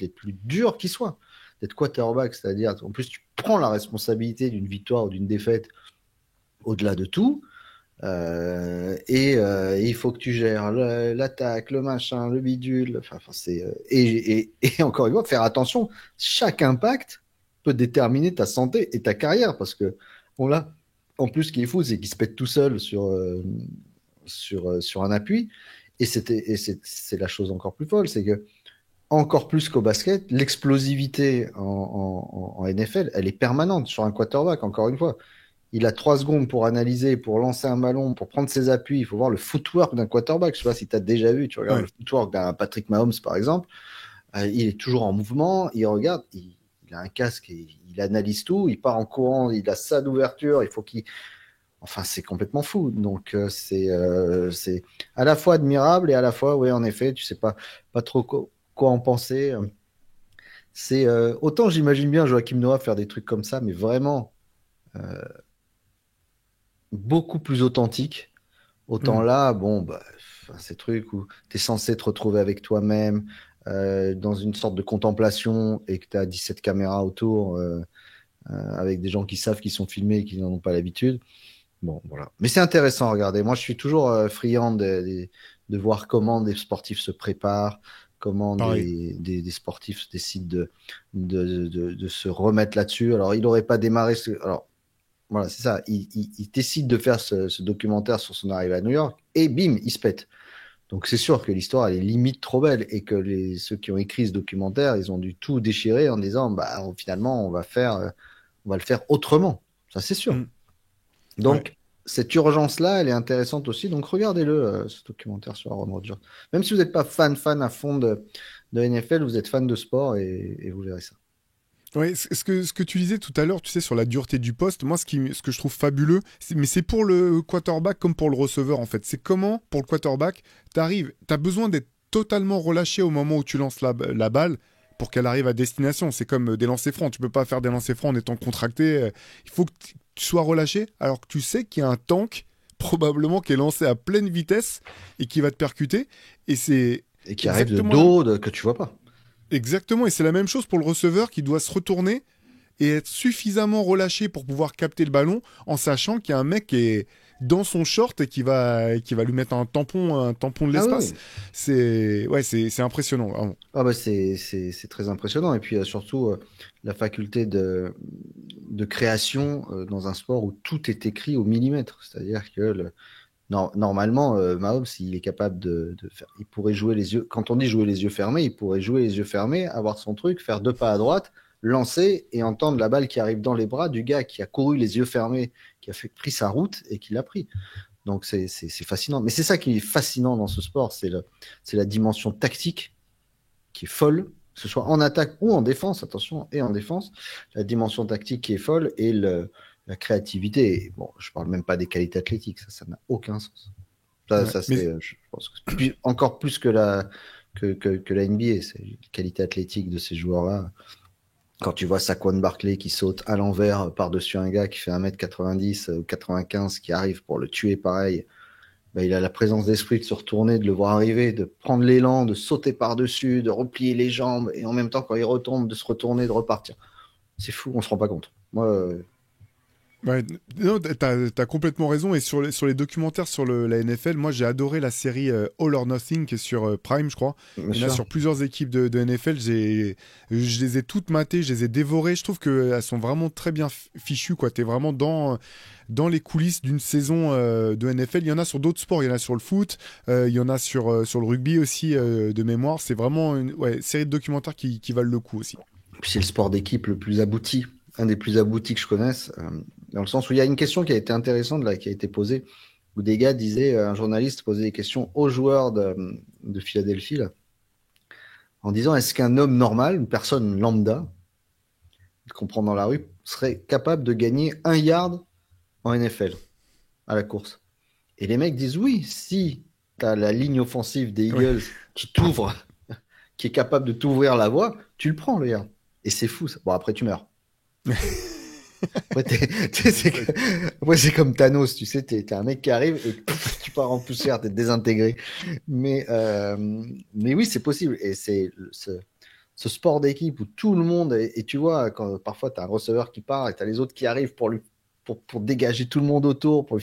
les plus durs qui soit. D'être quarterback, c'est-à-dire, en plus, tu prends la responsabilité d'une victoire ou d'une défaite au-delà de tout. Et il faut que tu gères l'attaque, le machin, le bidule. Enfin, et encore une fois, faire attention, chaque impact peut déterminer ta santé et ta carrière parce que on l'a. En plus, ce qui est fou, c'est qu'il se pète tout seul sur un appui. Et c'est la chose encore plus folle, c'est que encore plus qu'au basket, l'explosivité en NFL, elle est permanente sur un quarterback, encore une fois. Il a 3 secondes pour analyser, pour lancer un ballon, pour prendre ses appuis. Il faut voir le footwork d'un quarterback. Je sais pas si tu as déjà vu, tu regardes Ouais. le footwork d'un Patrick Mahomes, par exemple. Il est toujours en mouvement, il regarde, il a un casque, et il analyse tout, il part en courant, il a ça d'ouverture, il faut qu'il... Enfin, c'est complètement fou. Donc, c'est à la fois admirable et à la fois, oui, en effet, tu sais pas trop quoi en penser. C'est autant j'imagine bien Joachim Noah faire des trucs comme ça, mais vraiment beaucoup plus authentique. Autant Hmm. là, bon, bah, enfin, ces trucs où tu es censé te retrouver avec toi-même dans une sorte de contemplation et que tu as 17 caméras autour avec des gens qui savent qu'ils sont filmés et qui n'en ont pas l'habitude. Bon, voilà. Mais c'est intéressant à regarder. Moi, je suis toujours friand de voir comment des sportifs se préparent, comment Pareil. des sportifs décident de se remettre là-dessus. Alors, il n'aurait pas démarré. Alors, voilà, c'est ça. Il décide de faire ce documentaire sur son arrivée à New York et bim, il se pète. Donc c'est sûr que l'histoire elle est limite trop belle et que ceux qui ont écrit ce documentaire, ils ont dû tout déchirer en disant bah finalement on va le faire autrement. Ça c'est sûr. Mm. Ouais. Donc cette urgence-là, elle est intéressante aussi. Donc regardez-le ce documentaire sur Aaron Rodgers. Même si vous n'êtes pas fan à fond de NFL, vous êtes fan de sport et vous verrez ça. Ouais, ce que tu disais tout à l'heure, tu sais, sur la dureté du poste, moi, ce que je trouve fabuleux, mais c'est pour le quarterback comme pour le receveur, en fait. C'est comment, pour le quarterback, t'as besoin d'être totalement relâché au moment où tu lances la balle pour qu'elle arrive à destination. C'est comme des lancers francs. Tu peux pas faire des lancers francs en étant contracté. Il faut que tu sois relâché alors que tu sais qu'il y a un tank, probablement, qui est lancé à pleine vitesse et qui va te percuter. Et c'est Et qui arrive de exactement dos que tu vois pas. Exactement, et c'est la même chose pour le receveur qui doit se retourner et être suffisamment relâché pour pouvoir capter le ballon en sachant qu'il y a un mec qui est dans son short et qui va lui mettre un tampon de Ah l'espace. oui. C'est impressionnant, vraiment. Ah bah c'est très impressionnant. Et puis surtout, la faculté de création dans un sport où tout est écrit au millimètre. C'est-à-dire que normalement, Mahomes, il est capable de faire. Il pourrait jouer les yeux. Quand on dit jouer les yeux fermés, il pourrait jouer les yeux fermés, avoir son truc, faire deux pas à droite, lancer et entendre la balle qui arrive dans les bras du gars qui a couru les yeux fermés, qui a pris sa route et qui l'a pris. Donc c'est fascinant. Mais c'est ça qui est fascinant dans ce sport, c'est la dimension tactique qui est folle, que ce soit en attaque ou en défense, attention, et en défense, la dimension tactique qui est folle et la créativité. Et bon, je parle même pas des qualités athlétiques, ça n'a aucun sens. Ouais. Ça Mais c'est, je pense que encore plus que la NBA, c'est les qualités athlétiques de ces joueurs-là. Quand tu vois Saquon Barkley qui saute à l'envers par-dessus un gars qui fait 1m90 ou 95 qui arrive pour le tuer pareil, bah, il a la présence d'esprit de se retourner, de le voir arriver, de prendre l'élan, de sauter par-dessus, de replier les jambes, et en même temps, quand il retombe, de se retourner, de repartir. C'est fou, on se rend pas compte. Moi, Ouais, non, t'as complètement raison. Et sur les documentaires sur la NFL, moi j'ai adoré la série All or Nothing qui est sur Prime, je crois. bien Il y en a sûr. sur plusieurs équipes de NFL. Je les ai toutes matées, je les ai dévorées. Je trouve qu'elles sont vraiment très bien fichues, quoi. T'es vraiment dans les coulisses d'une saison de NFL. Il y en a sur d'autres sports, il y en a sur le foot, il y en a sur le rugby aussi, de mémoire. C'est vraiment une série de documentaires qui valent le coup aussi. Puis c'est le sport d'équipe le plus abouti, un des plus aboutis que je connaisse, dans le sens où il y a une question qui a été intéressante, là, qui a été posée, où des gars disaient, un journaliste posait des questions aux joueurs de Philadelphie, là, en disant est-ce qu'un homme normal, une personne lambda, qu'on prend dans la rue, serait capable de gagner 1 yard en NFL à la course. Et les mecs disent oui, si tu as la ligne offensive des Ouais. Eagles qui t'ouvre, qui est capable de t'ouvrir la voie, tu le prends, le yard. Et c'est fou, ça. Bon, après, tu meurs. Après, après, c'est comme Thanos, tu sais, t'es un mec qui arrive et pouf, tu pars en poussière, t'es désintégré. Mais oui, c'est possible. Et ce sport d'équipe où tout le monde, et tu vois, quand parfois tu as un receveur qui part et tu as les autres qui arrivent pour dégager tout le monde autour, pour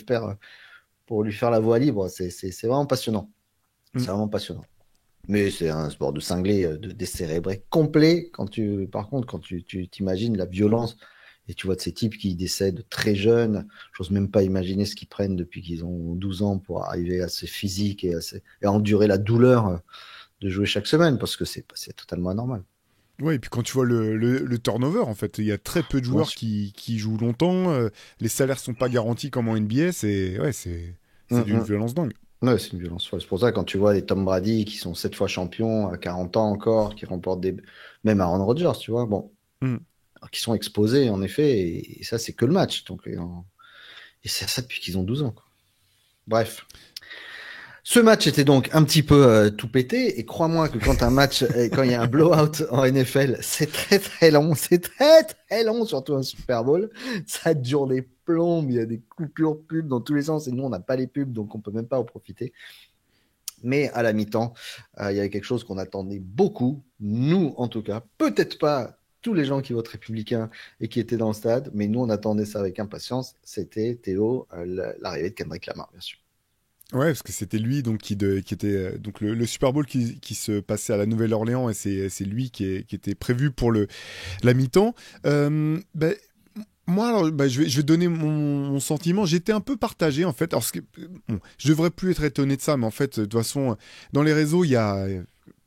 lui faire la voie libre, c'est vraiment passionnant. C'est Mm. vraiment passionnant. Mais c'est un sport de cinglé, de décérébré complet. Par contre, quand tu t'imagines la violence et tu vois de ces types qui décèdent très jeunes, j'ose même pas imaginer ce qu'ils prennent depuis qu'ils ont 12 ans pour arriver à ce physique et à endurer la douleur de jouer chaque semaine parce que c'est totalement anormal. Ouais, et puis quand tu vois le turnover, en fait, il y a très peu de Bien joueurs sûr. qui jouent longtemps. Les salaires sont pas garantis comme en NBA. C'est d'une Mm, violence dingue. ouais, c'est une violence folle. C'est pour ça que quand tu vois les Tom Brady qui sont 7 fois champions à 40 ans encore, qui remportent des. Même Aaron Rodgers, tu vois, bon, Mm. qui sont exposés en effet, et ça, c'est que le match. Donc, et c'est ça depuis qu'ils ont 12 ans, quoi. Bref. Ce match était donc un petit peu tout pété, et crois-moi que quand il y a un blowout en NFL, c'est très très long, c'est très très long, surtout un Super Bowl. Ça dure des plombes, il y a des coupures pubs dans tous les sens, et nous on n'a pas les pubs, donc on peut même pas en profiter. Mais à la mi-temps, il y avait quelque chose qu'on attendait beaucoup, nous en tout cas, peut-être pas tous les gens qui votent républicains et qui étaient dans le stade, mais nous on attendait ça avec impatience. C'était Théo, l'arrivée de Kendrick Lamar, bien sûr. Ouais, parce que c'était lui donc qui était donc le Super Bowl qui se passait à la Nouvelle-Orléans et c'est lui qui était prévu pour la mi-temps. Ben, Moi, alors, bah, je vais donner mon sentiment. J'étais un peu partagé, en fait. Alors, bon, je devrais plus être étonné de ça, mais en fait, de toute façon, dans les réseaux, il y a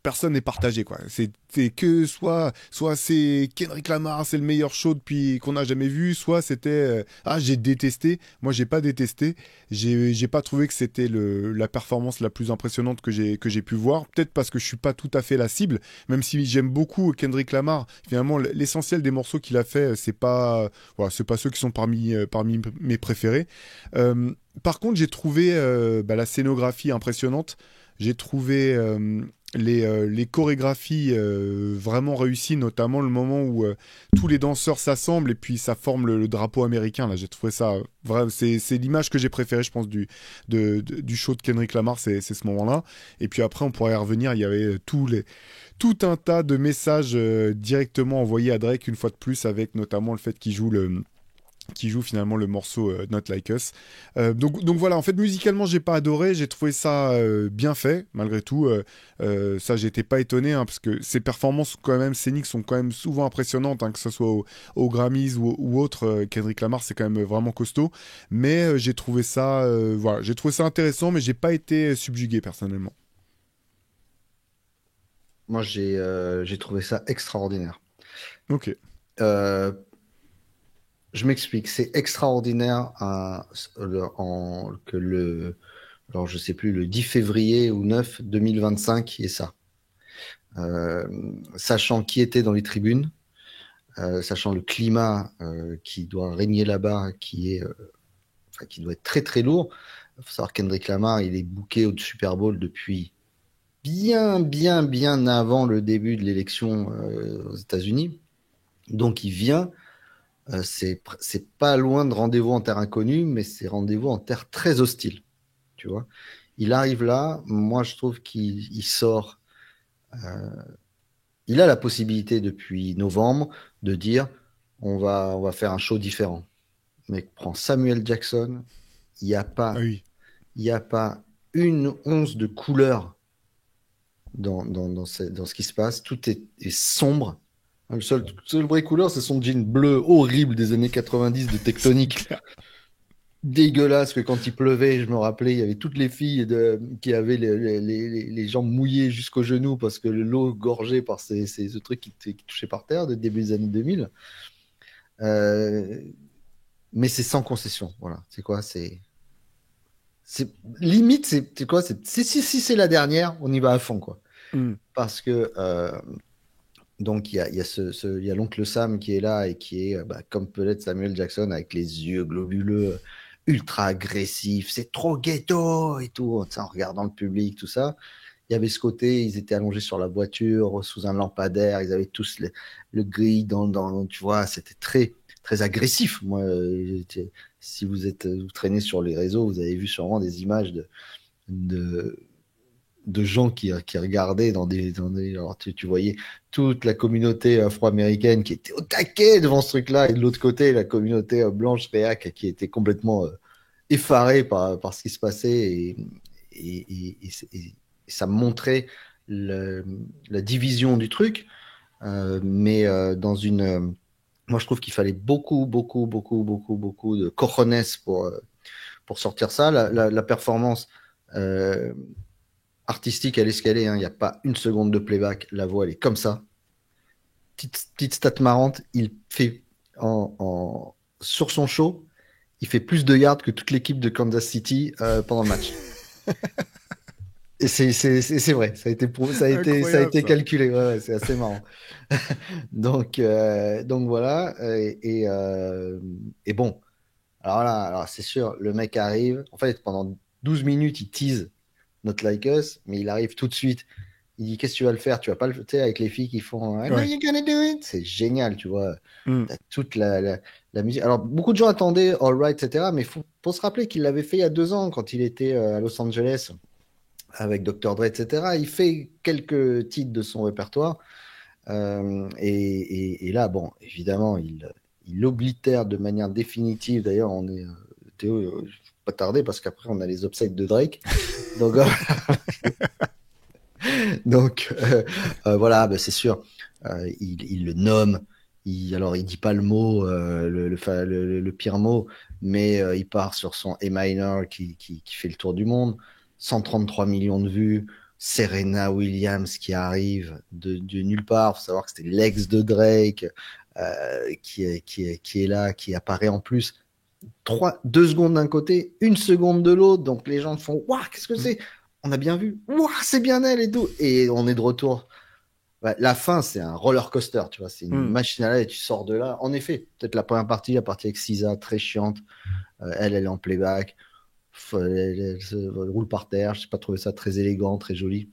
personne n'est partagé, quoi. C'est que soit c'est Kendrick Lamar, c'est le meilleur show depuis qu'on n'a jamais vu, soit c'était ah, j'ai détesté. Moi, j'ai pas détesté. J'ai pas trouvé que c'était la performance la plus impressionnante que j'ai pu voir. Peut-être parce que je suis pas tout à fait la cible, même si j'aime beaucoup Kendrick Lamar. Finalement, l'essentiel des morceaux qu'il a fait, c'est pas voilà, c'est pas ceux qui sont parmi mes préférés. Par contre, j'ai trouvé la scénographie impressionnante. J'ai trouvé les chorégraphies vraiment réussies, notamment le moment où tous les danseurs s'assemblent et puis ça forme le drapeau américain. Là, j'ai trouvé ça vrai. C'est l'image que j'ai préférée, je pense, du show de Kendrick Lamar, c'est ce moment-là. Et puis après, on pourrait y revenir. Il y avait tout un tas de messages directement envoyés à Drake une fois de plus, avec notamment le fait qu'il joue finalement le morceau Not Like Us. Donc voilà, en fait, musicalement, j'ai pas adoré, j'ai trouvé ça bien fait, malgré tout. Ça, j'étais pas étonné, hein, parce que ses performances, quand même, scéniques sont quand même souvent impressionnantes, hein, que ce soit aux Grammys ou autre. Kendrick Lamar, c'est quand même vraiment costaud. Mais voilà, j'ai trouvé ça intéressant, mais j'ai pas été subjugué, personnellement. Moi, j'ai trouvé ça extraordinaire. Ok. Euh, je m'explique. C'est extraordinaire alors je sais plus, le 10 février ou 9 2025, et ça. Euh, Sachant qui était dans les tribunes, sachant le climat qui doit régner là-bas, qui doit être très très lourd. Il faut savoir qu'Hendrick Lamar, il est booké au Super Bowl depuis bien, bien, bien avant le début de l'élection aux États-Unis. Donc il vient, c'est pas loin de rendez-vous en terre inconnue, mais c'est rendez-vous en terre très hostile. Tu vois, il arrive là, moi je trouve qu'il sort. euh, il a la possibilité depuis novembre de dire on va faire un show différent. Mais prends Samuel Jackson, il n'y a Ah pas, oui. il y a pas une once de couleur dans ce qui se passe. Tout est sombre. Le seul vrai couleur, c'est son jean bleu horrible des années 90 de C'est Tectonic. clair. Dégueulasse, que quand il pleuvait, je me rappelais, il y avait toutes les filles qui avaient les jambes mouillées jusqu'aux genoux parce que l'eau gorgeait par ce truc qui touchait par terre dès le début des années 2000. Euh, mais c'est sans concession. Voilà. C'est quoi? C'est limite, c'est quoi? Si c'est la dernière, on y va à fond, quoi. Hmm. Parce que donc il y a l'oncle Sam qui est là et qui est comme peut l'être Samuel Jackson avec les yeux globuleux, ultra agressifs, c'est trop ghetto et tout, tu sais, en regardant le public, tout ça. Il y avait ce côté, ils étaient allongés sur la voiture sous un lampadaire, ils avaient tous le gris tu vois, c'était très très agressif. Moi, si vous traînez sur les réseaux, vous avez vu sûrement des images de de gens qui regardaient alors tu voyais toute la communauté afro-américaine qui était au taquet devant ce truc-là, et de l'autre côté, la communauté blanche réac qui était complètement effarée par ce qui se passait, et ça montrait le- la division du truc, mais moi je trouve qu'il fallait beaucoup, beaucoup, beaucoup, beaucoup, beaucoup de cojones pour sortir ça. La performance euh, artistique, elle est ce qu'elle est, hein. Il n'y a pas une seconde de playback. La voix, elle est comme ça. Petite stat marrante, il fait sur son show, il fait plus de yards que toute l'équipe de Kansas City pendant le match. Et c'est vrai, ça a Incroyable, été ça. calculé, ouais, ouais, c'est assez marrant. Donc voilà, et bon, alors là, alors c'est sûr, le mec arrive, en fait, pendant 12 minutes, il tease Not Like Us, mais il arrive tout de suite. Il dit, qu'est-ce que tu vas le faire? Tu vas pas le faire, tu sais, avec les filles qui font I know Ouais. you're gonna do it. C'est génial, tu vois. Hmm. T'as toute la musique. Alors, beaucoup de gens attendaient All Right, etc. Mais faut se rappeler qu'il l'avait fait il y a 2 ans quand il était à Los Angeles avec Dr. Dre, etc. Il fait quelques titres de son répertoire. Et là, bon, évidemment, il oblitère de manière définitive. D'ailleurs, Théo, pas tarder parce qu'après, on a les obsèques de Drake. Donc, donc voilà, bah, c'est sûr, il le nomme, alors il dit pas le mot, le pire mot, mais il part sur son A minor qui fait le tour du monde, 133 millions de vues, Serena Williams qui arrive de nulle part. Faut savoir que c'était l'ex de Drake qui est là, qui apparaît en plus 2 secondes d'un côté, 1 seconde de l'autre. Donc les gens font waouh, qu'est-ce que c'est? On a bien vu, waouh, c'est bien elle et tout. Et on est de retour. Ouais, la fin, c'est un roller coaster, tu vois, c'est une Hmm. machine à laver et tu sors de là. En effet, peut-être la première partie, la partie avec Sisa, très chiante. Elle est en playback. Elle se roule par terre. Je n'ai pas trouvé ça très élégant, très joli.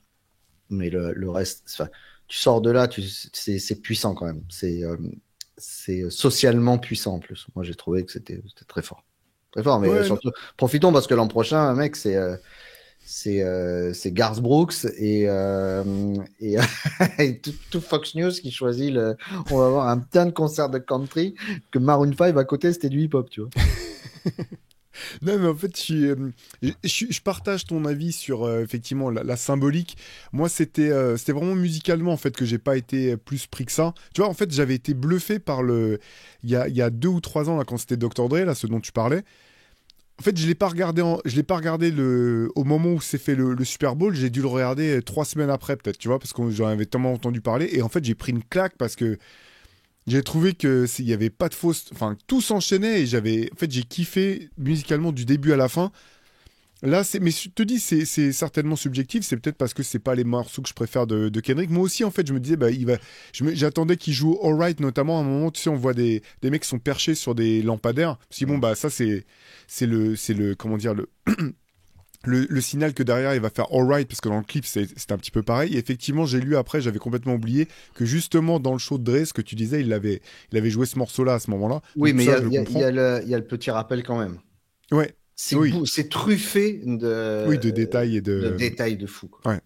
Mais le reste, enfin, tu sors de là, c'est puissant quand même. C'est socialement puissant en plus. Moi, j'ai trouvé que c'était très fort. Très fort, mais Ouais, non. surtout, profitons parce que l'an prochain, mec, c'est Garth Brooks et, et tout Fox News qui choisit le. On va avoir un putain de concert de country que Maroon 5 à côté c'était du hip-hop, tu vois. Non, mais en fait, je partage ton avis sur effectivement la symbolique. Moi, c'était vraiment musicalement en fait que j'ai pas été plus pris que ça. Tu vois, en fait, j'avais été bluffé par il y a 2 ou 3 ans là, quand c'était Dr. Dre, là, ce dont tu parlais. En fait, je l'ai pas regardé au moment où s'est fait le Super Bowl. J'ai dû le regarder 3 semaines après, peut-être, tu vois, parce que j'en avais tellement entendu parler. Et en fait, j'ai pris une claque parce que j'ai trouvé que il y avait pas de fausse, enfin tout s'enchaînait et en fait j'ai kiffé musicalement du début à la fin. Là mais je te dis c'est certainement subjectif, c'est peut-être parce que c'est pas les morceaux que je préfère de Kendrick. Moi aussi en fait je me disais bah j'attendais qu'il joue Alright notamment à un moment tu sais on voit des mecs qui sont perchés sur des lampadaires. Si bon bah ça c'est le comment dire le signal que derrière il va faire alright parce que dans le clip c'est un petit peu pareil. Et effectivement, j'ai lu après, j'avais complètement oublié que justement dans le show de Dre, ce que tu disais, il avait joué ce morceau-là à ce moment-là. Oui, Donc mais ça, je le comprends. il y a le petit rappel quand même. Ouais, oui, C'est truffé oui, de détails et de de. détails de fou, quoi. Ouais.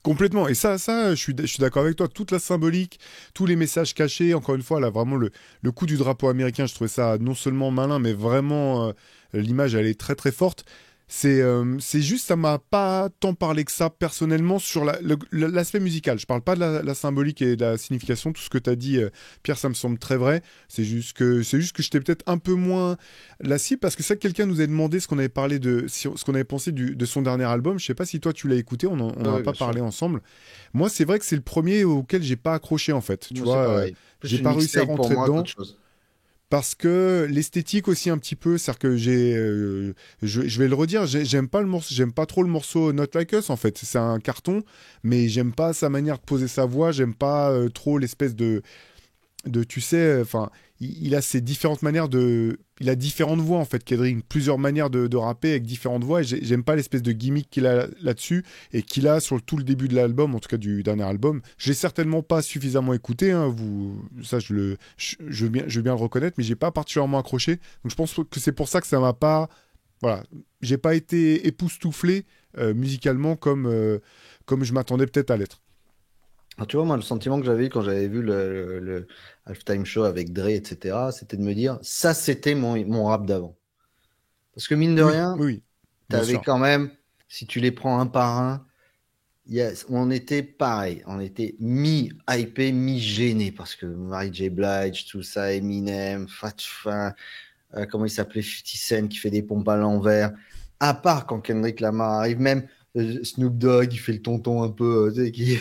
Complètement. Et ça, je suis d'accord avec toi. Toute la symbolique, tous les messages cachés. Encore une fois, là, vraiment le coup du drapeau américain, je trouvais ça non seulement malin, mais vraiment l'image, elle est très très forte. C'est juste, ça m'a pas tant parlé que ça personnellement sur l'aspect musical. Je parle pas de la symbolique et de la signification. Tout ce que tu as dit, Pierre, ça me semble très vrai. C'est juste que j'étais peut-être un peu moins la cible parce que ça, quelqu'un nous a demandé ce qu'on avait parlé ce qu'on avait pensé de son dernier album. Je sais pas si toi tu l'as écouté. On en a Oui, pas bien sûr. parlé ensemble. Moi, c'est vrai que c'est le premier auquel j'ai pas accroché en fait. Tu Moi, c'est vois, pareil. j'ai Plus une pas réussi à mixtape pour rentrer moi dedans. qu'autre chose. Parce que l'esthétique aussi un petit peu, c'est-à-dire que je vais le redire, j'aime pas le morceau, j'aime pas trop le morceau Not Like Us en fait. C'est un carton, mais j'aime pas sa manière de poser sa voix, j'aime pas trop l'espèce de tu sais, enfin, il a ses différentes manières il a différentes voix en fait, Kendrick, plusieurs manières de rapper avec différentes voix. Et j'aime pas l'espèce de gimmick qu'il a là-dessus et qu'il a sur tout le début de l'album, en tout cas du dernier album. Je l'ai certainement pas suffisamment écouté, hein, ça je veux bien le reconnaître, mais j'ai pas particulièrement accroché. Donc je pense que c'est pour ça que ça m'a pas, voilà, j'ai pas été époustouflé musicalement comme je m'attendais peut-être à l'être. Alors, tu vois, moi, le sentiment que j'avais eu quand j'avais vu le halftime show avec Dre, etc., c'était de me dire, ça, c'était mon rap d'avant. Parce que mine de Oui, rien, oui, oui, bien t'avais sûr. quand même, si tu les prends un par un, on était pareil. On était mi-hypé, mi-gêné. Parce que Mary J. Blige, tout ça, Eminem, comment il s'appelait, 50 Cent qui fait des pompes à l'envers. À part quand Kendrick Lamar arrive, même Snoop Dogg, il fait le tonton un peu, tu sais, qui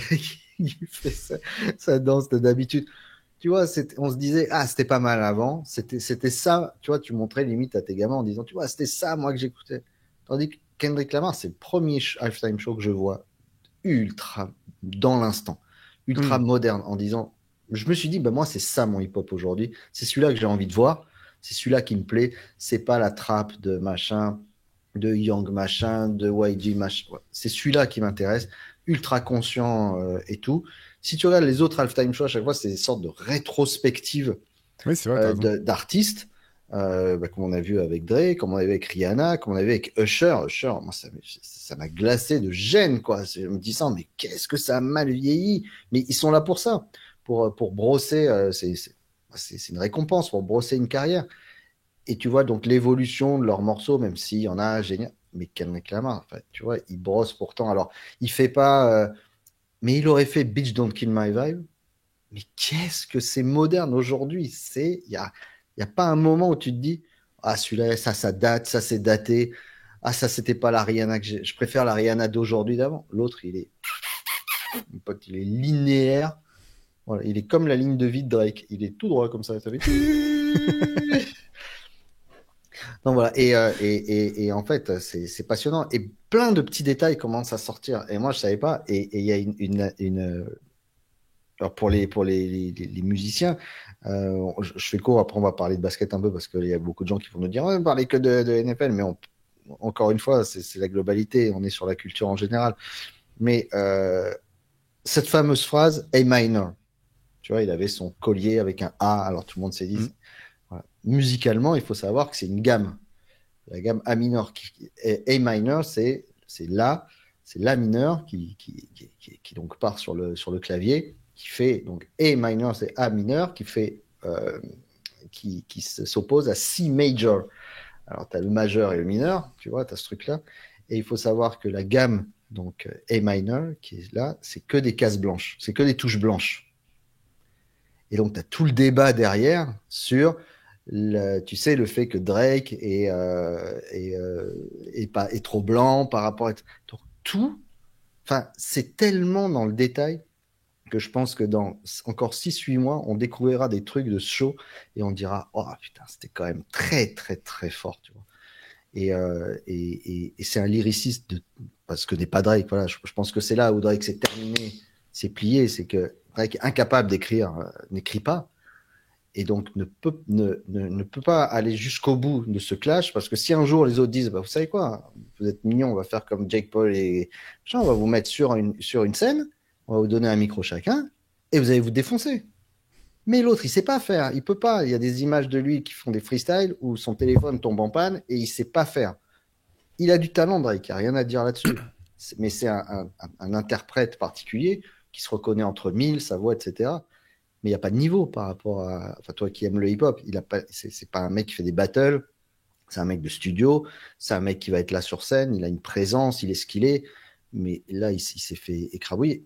fait sa danse d'habitude. Tu vois, on se disait, ah, c'était pas mal avant. C'était ça, tu vois, tu montrais limite à tes gamins en disant, tu vois, c'était ça, moi, que j'écoutais. Tandis que Kendrick Lamar, c'est le premier halftime show que je vois ultra dans l'instant, ultra Hmm. moderne, en disant, je me suis dit, bah, moi, c'est ça mon hip-hop aujourd'hui. C'est celui-là que j'ai envie de voir. C'est celui-là qui me plaît. C'est pas la trappe de machin, de Young machin, de YG machin. Ouais. C'est celui-là qui m'intéresse. Ultra conscient et tout. Si tu regardes les autres halftime shows, à chaque fois, c'est des sortes de rétrospectives Oui, c'est vrai, t'as raison. d'artistes, comme on a vu avec Dre, comme on a vu avec Rihanna, comme on a vu avec Usher. Usher, moi, ça m'a glacé de gêne, quoi. Je me dis ça, mais qu'est-ce que ça a mal vieilli. Mais ils sont là pour ça, pour brosser. C'est une récompense pour brosser une carrière. Et tu vois donc l'évolution de leurs morceaux, même s'il y en a génial. Mais Kendrick Lamar, en fait, tu vois, il brosse pourtant. Alors, il fait pas. Mais il aurait fait Bitch Don't Kill My Vibe. mais qu'est-ce que c'est moderne aujourd'hui? Il y a pas un moment où tu te dis, ah, celui-là, ça date, ça c'est daté. Ah, ça, c'était pas la Rihanna je préfère la Rihanna d'aujourd'hui d'avant. L'autre, mon pote, il est linéaire. Voilà, il est comme la ligne de vie de Drake. Il est tout droit comme ça. Ça fait... Donc voilà. Et en fait, c'est passionnant. Et plein de petits détails commencent à sortir. Et moi, je savais pas. Et il y a alors pour les musiciens, je fais court. Après, on va parler de basket un peu parce qu'il y a beaucoup de gens qui vont nous dire, ouais, on parlait que de NFL, mais encore une fois, c'est la globalité. On est sur la culture en général. Mais cette fameuse phrase A minor, tu vois, il avait son collier avec un A, alors tout le monde s'est dit. Mm. Voilà. Musicalement, il faut savoir que c'est une gamme. La gamme A mineur, A minor, c'est la mineur qui donc part sur le clavier, qui fait donc A minor, c'est A mineur qui fait qui s'oppose à C major. Alors, tu as le majeur et le mineur, tu vois, tu as ce truc-là. Et il faut savoir que la gamme, donc A minor, qui est là, c'est que des cases blanches, c'est que des touches blanches. Et donc, tu as tout le débat derrière sur, tu sais, le fait que Drake est trop blanc par rapport à... Donc, tout, enfin, c'est tellement dans le détail que je pense que dans encore 6 8 mois, on découvrira des trucs de show et on dira, oh putain, c'était quand même très, très, très fort, tu vois. Et c'est un lyriciste parce que n'est pas Drake. Voilà, je pense que c'est là où Drake s'est terminé, s'est plié, c'est que Drake est incapable d'écrire, n'écrit pas, et donc ne peut pas aller jusqu'au bout de ce clash, parce que si un jour les autres disent, bah, vous savez quoi, vous êtes mignons, on va faire comme Jake Paul et on va vous mettre sur une scène, on va vous donner un micro chacun, et vous allez vous défoncer. Mais l'autre, il sait pas faire. Il peut pas. Il y a des images de lui qui font des freestyles où son téléphone tombe en panne et il sait pas faire. Il a du talent, Drake. Il n'y a rien à dire là-dessus. Mais c'est un interprète particulier qui se reconnaît entre mille, sa voix, etc. Mais il n'y a pas de niveau par rapport à. Enfin, toi qui aimes le hip-hop, c'est pas un mec qui fait des battles. C'est un mec de studio. C'est un mec qui va être là sur scène. Il a une présence. Il est ce qu'il est. Mais là, il s'est fait écrabouiller.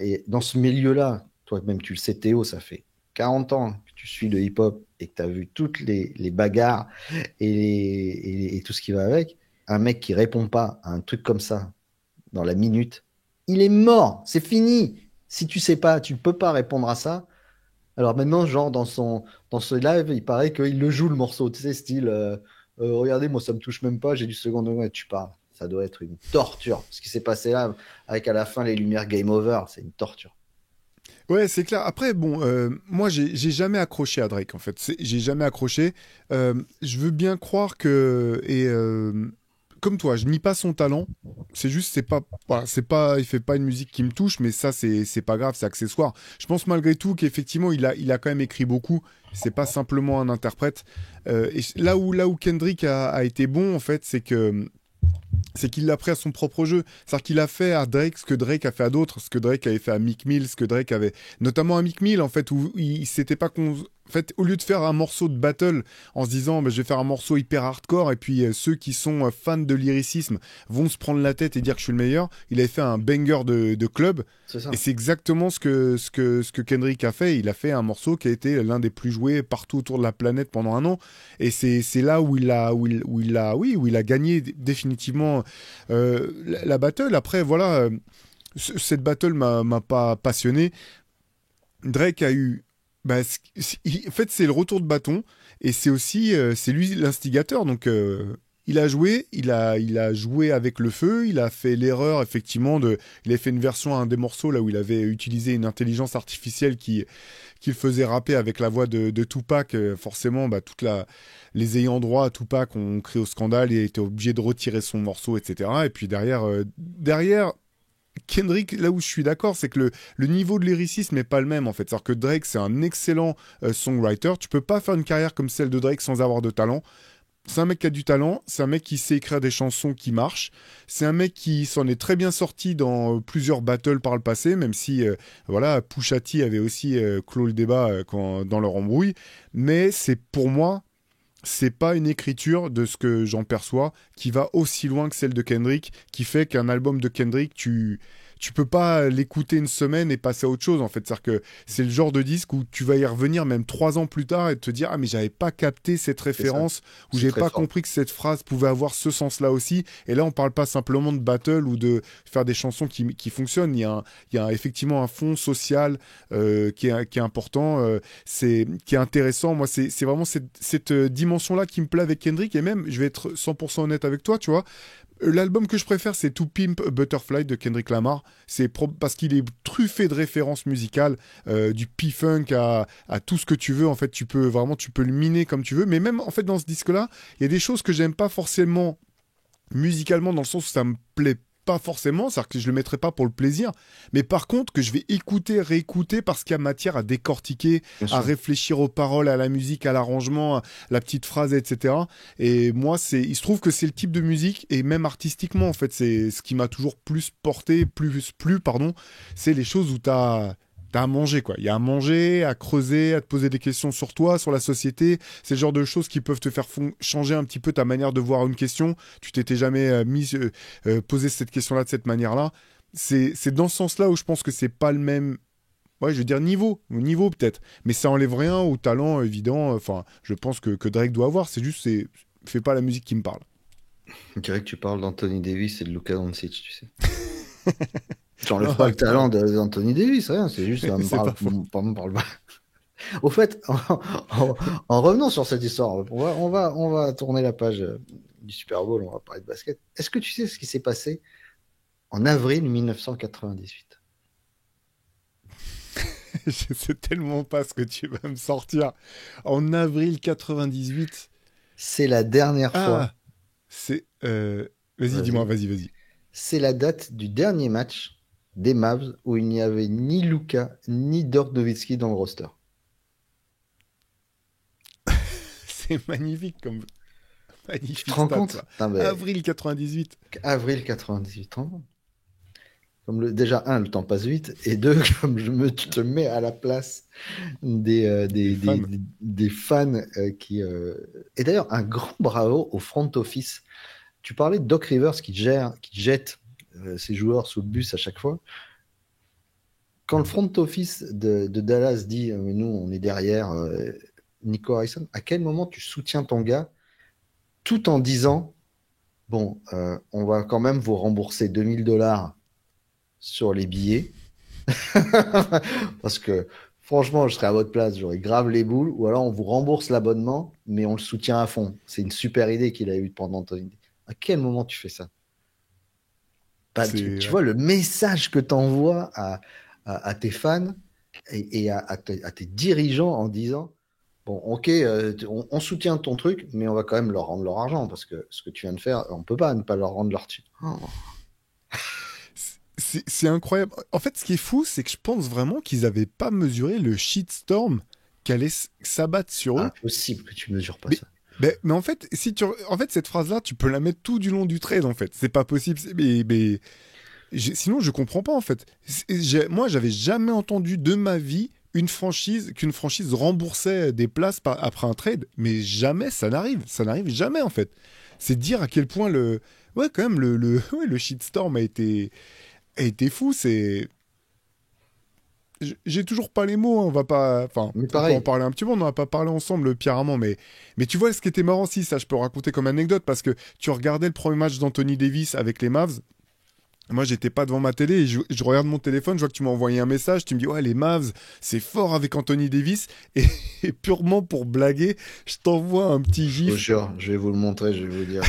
Et dans ce milieu-là, toi-même, tu le sais, Théo, ça fait 40 ans que tu suis le hip-hop et que tu as vu toutes les bagarres et tout ce qui va avec, un mec qui répond pas à un truc comme ça dans la minute, il est mort, c'est fini. Si tu sais pas, tu peux pas répondre à ça. Alors maintenant, genre dans ce live, il paraît qu'il le joue le morceau, tu sais, style, regardez, moi ça me touche même pas, j'ai du second degré, tu parles. Ça doit être une torture. Ce qui s'est passé là, avec à la fin les lumières game over, c'est une torture. Ouais, c'est clair. Après, bon, moi, j'ai jamais accroché à Drake, en fait. J'ai jamais accroché. Je veux bien croire que... Et comme toi, je nie pas son talent. C'est juste, il fait pas une musique qui me touche, mais ça, c'est pas grave, c'est accessoire. Je pense malgré tout qu'effectivement, il a quand même écrit beaucoup. C'est pas simplement un interprète. Et là où Kendrick a été bon, en fait, c'est qu'il l'a pris à son propre jeu. C'est-à-dire qu'il a fait à Drake ce que Drake a fait à d'autres, ce que Drake avait fait à Meek Mill, ce que Drake avait... Notamment à Meek Mill, en fait, où il s'était pas... En fait, au lieu de faire un morceau de battle en se disant bah, je vais faire un morceau hyper hardcore et puis ceux qui sont fans de lyricisme vont se prendre la tête et dire que je suis le meilleur, il avait fait un banger de club. C'est ça. Et c'est exactement ce que Kendrick a fait. Il a fait un morceau qui a été l'un des plus joués partout autour de la planète pendant un an. Et c'est là où il a gagné définitivement la battle. Après, voilà, cette battle m'a pas passionné. Drake a eu... Bah, en fait, c'est le retour de bâton. Et c'est aussi... c'est lui l'instigateur. Donc... il a joué, il a joué avec le feu, il a fait l'erreur effectivement il a fait une version à un des morceaux là où il avait utilisé une intelligence artificielle qui le faisait rapper avec la voix de Tupac. Forcément, bah, les ayants droit à Tupac ont crié au scandale et étaient obligés de retirer son morceau, etc. Et puis derrière, Kendrick, là où je suis d'accord, c'est que le niveau de lyricisme n'est pas le même en fait. C'est-à-dire que Drake, c'est un excellent songwriter. Tu peux pas faire une carrière comme celle de Drake sans avoir de talent. C'est un mec qui a du talent, c'est un mec qui sait écrire des chansons qui marchent, c'est un mec qui s'en est très bien sorti dans plusieurs battles par le passé, même si voilà, Pusha T avait aussi clos le débat dans leur embrouille, mais pour moi, c'est pas une écriture de ce que j'en perçois qui va aussi loin que celle de Kendrick, qui fait qu'un album de Kendrick, tu tu peux pas l'écouter une semaine et passer à autre chose en fait. C'est-à-dire que c'est le genre de disque où tu vas y revenir même 3 ans plus tard et te dire ah mais j'avais pas capté cette C'est ça. référence ou C'est j'ai très pas fort. compris que cette phrase pouvait avoir ce sens-là aussi. Et là on parle pas simplement de battle ou de faire des chansons qui fonctionnent. Il y a effectivement un fond social qui est important, qui est intéressant. Moi c'est vraiment cette dimension-là qui me plaît avec Kendrick et même je vais être 100% honnête avec toi, tu vois. L'album que je préfère, c'est To Pimp a Butterfly de Kendrick Lamar. Parce qu'il est truffé de références musicales, du P-Funk à tout ce que tu veux. En fait, tu peux le miner comme tu veux. Mais même, en fait, dans ce disque-là, il y a des choses que j'aime pas forcément musicalement, dans le sens où ça me plaît pas forcément, c'est-à-dire que je le mettrai pas pour le plaisir, mais par contre que je vais écouter, réécouter parce qu'il y a matière à décortiquer, Bien à sûr. réfléchir aux paroles, à la musique, à l'arrangement, à la petite phrase, etc. Et moi, il se trouve que c'est le type de musique, et même artistiquement, en fait, c'est ce qui m'a toujours plus porté, plus plu, pardon, c'est les choses où t'as à manger, quoi. Il y a à manger, à creuser, à te poser des questions sur toi, sur la société. C'est le genre de choses qui peuvent te faire changer un petit peu ta manière de voir une question. Tu t'étais jamais posé cette question-là de cette manière-là. C'est dans ce sens-là où je pense que c'est pas le même. Ouais, je veux dire niveau peut-être, mais ça enlève rien au talent évident. Enfin, je pense que Drake doit avoir. C'est juste, fait pas la musique qui me parle. Je dirais que tu parles d'Anthony Davis et de Luka Doncic, tu sais. J'enlève Non, pas le attends, talent d'Anthony Davis, rien. C'est juste, ça me c'est parle, pas faux. me parle pas. Au fait, en revenant sur cette histoire, on va tourner la page du Super Bowl, on va parler de basket. Est-ce que tu sais ce qui s'est passé en avril 1998? Je sais tellement pas ce que tu vas me sortir. En avril 98. C'est la dernière fois, Ah, c'est. Vas-y, dis-moi, vas-y, vas-y. c'est la date du dernier match des Mavs où il n'y avait ni Luka ni Dirk Nowitzki dans le roster. C'est magnifique comme Tu te magnifique rends stat, compte? ça. Putain, ben, Avril 98. avril 98 ans. Comme déjà, un, le temps passe vite, et deux, comme tu te mets à la place Des fans. des fans qui. Et d'ailleurs, un grand bravo au front office. Tu parlais de Doc Rivers qui jette ses joueurs sous le bus à chaque fois. Quand le front office de Dallas dit mais nous, on est derrière Nico Harrison, à quel moment tu soutiens ton gars tout en disant bon, on va quand même vous rembourser $2000 sur les billets parce que franchement, je serais à votre place, j'aurais grave les boules, ou alors on vous rembourse l'abonnement, mais on le soutient à fond. C'est une super idée qu'il a eue pendant Anthony. À quel moment tu fais ça? Bah, C'est tu ouais. vois le message que tu envoies à tes fans et à tes dirigeants en disant, bon, ok, on soutient ton truc, mais on va quand même leur rendre leur argent, parce que ce que tu viens de faire, on peut pas ne pas leur rendre leur thune. Oh, C'est incroyable. En fait, ce qui est fou, c'est que je pense vraiment qu'ils avaient pas mesuré le shitstorm qu'allait s'abattre sur eux. impossible que tu mesures pas Mais, ça. mais en fait, en fait, cette phrase-là, tu peux la mettre tout du long du trade, en fait. C'est pas possible. Mais sinon, je comprends pas, en fait. Moi, j'avais jamais entendu de ma vie qu'une franchise remboursait des places après un trade. Mais jamais ça n'arrive. Ça n'arrive jamais, en fait. C'est dire à quel point ouais, quand même, ouais, le shitstorm a été fou. J'ai toujours pas les mots, hein, on va pas. Enfin, Mais on peut en pareil, parler un petit peu, on n'en a pas parlé ensemble, Pierre Armand, mais tu vois, ce qui était marrant, si, ça je peux raconter comme anecdote, parce que tu regardais le premier match d'Anthony Davis avec les Mavs. Moi, j'étais pas devant ma télé et je regarde mon téléphone, je vois que tu m'as envoyé un message, tu me dis, ouais, les Mavs, c'est fort avec Anthony Davis, et, et purement pour blaguer, je t'envoie un petit je vous gif. jure, je vais vous le montrer, je vais vous dire.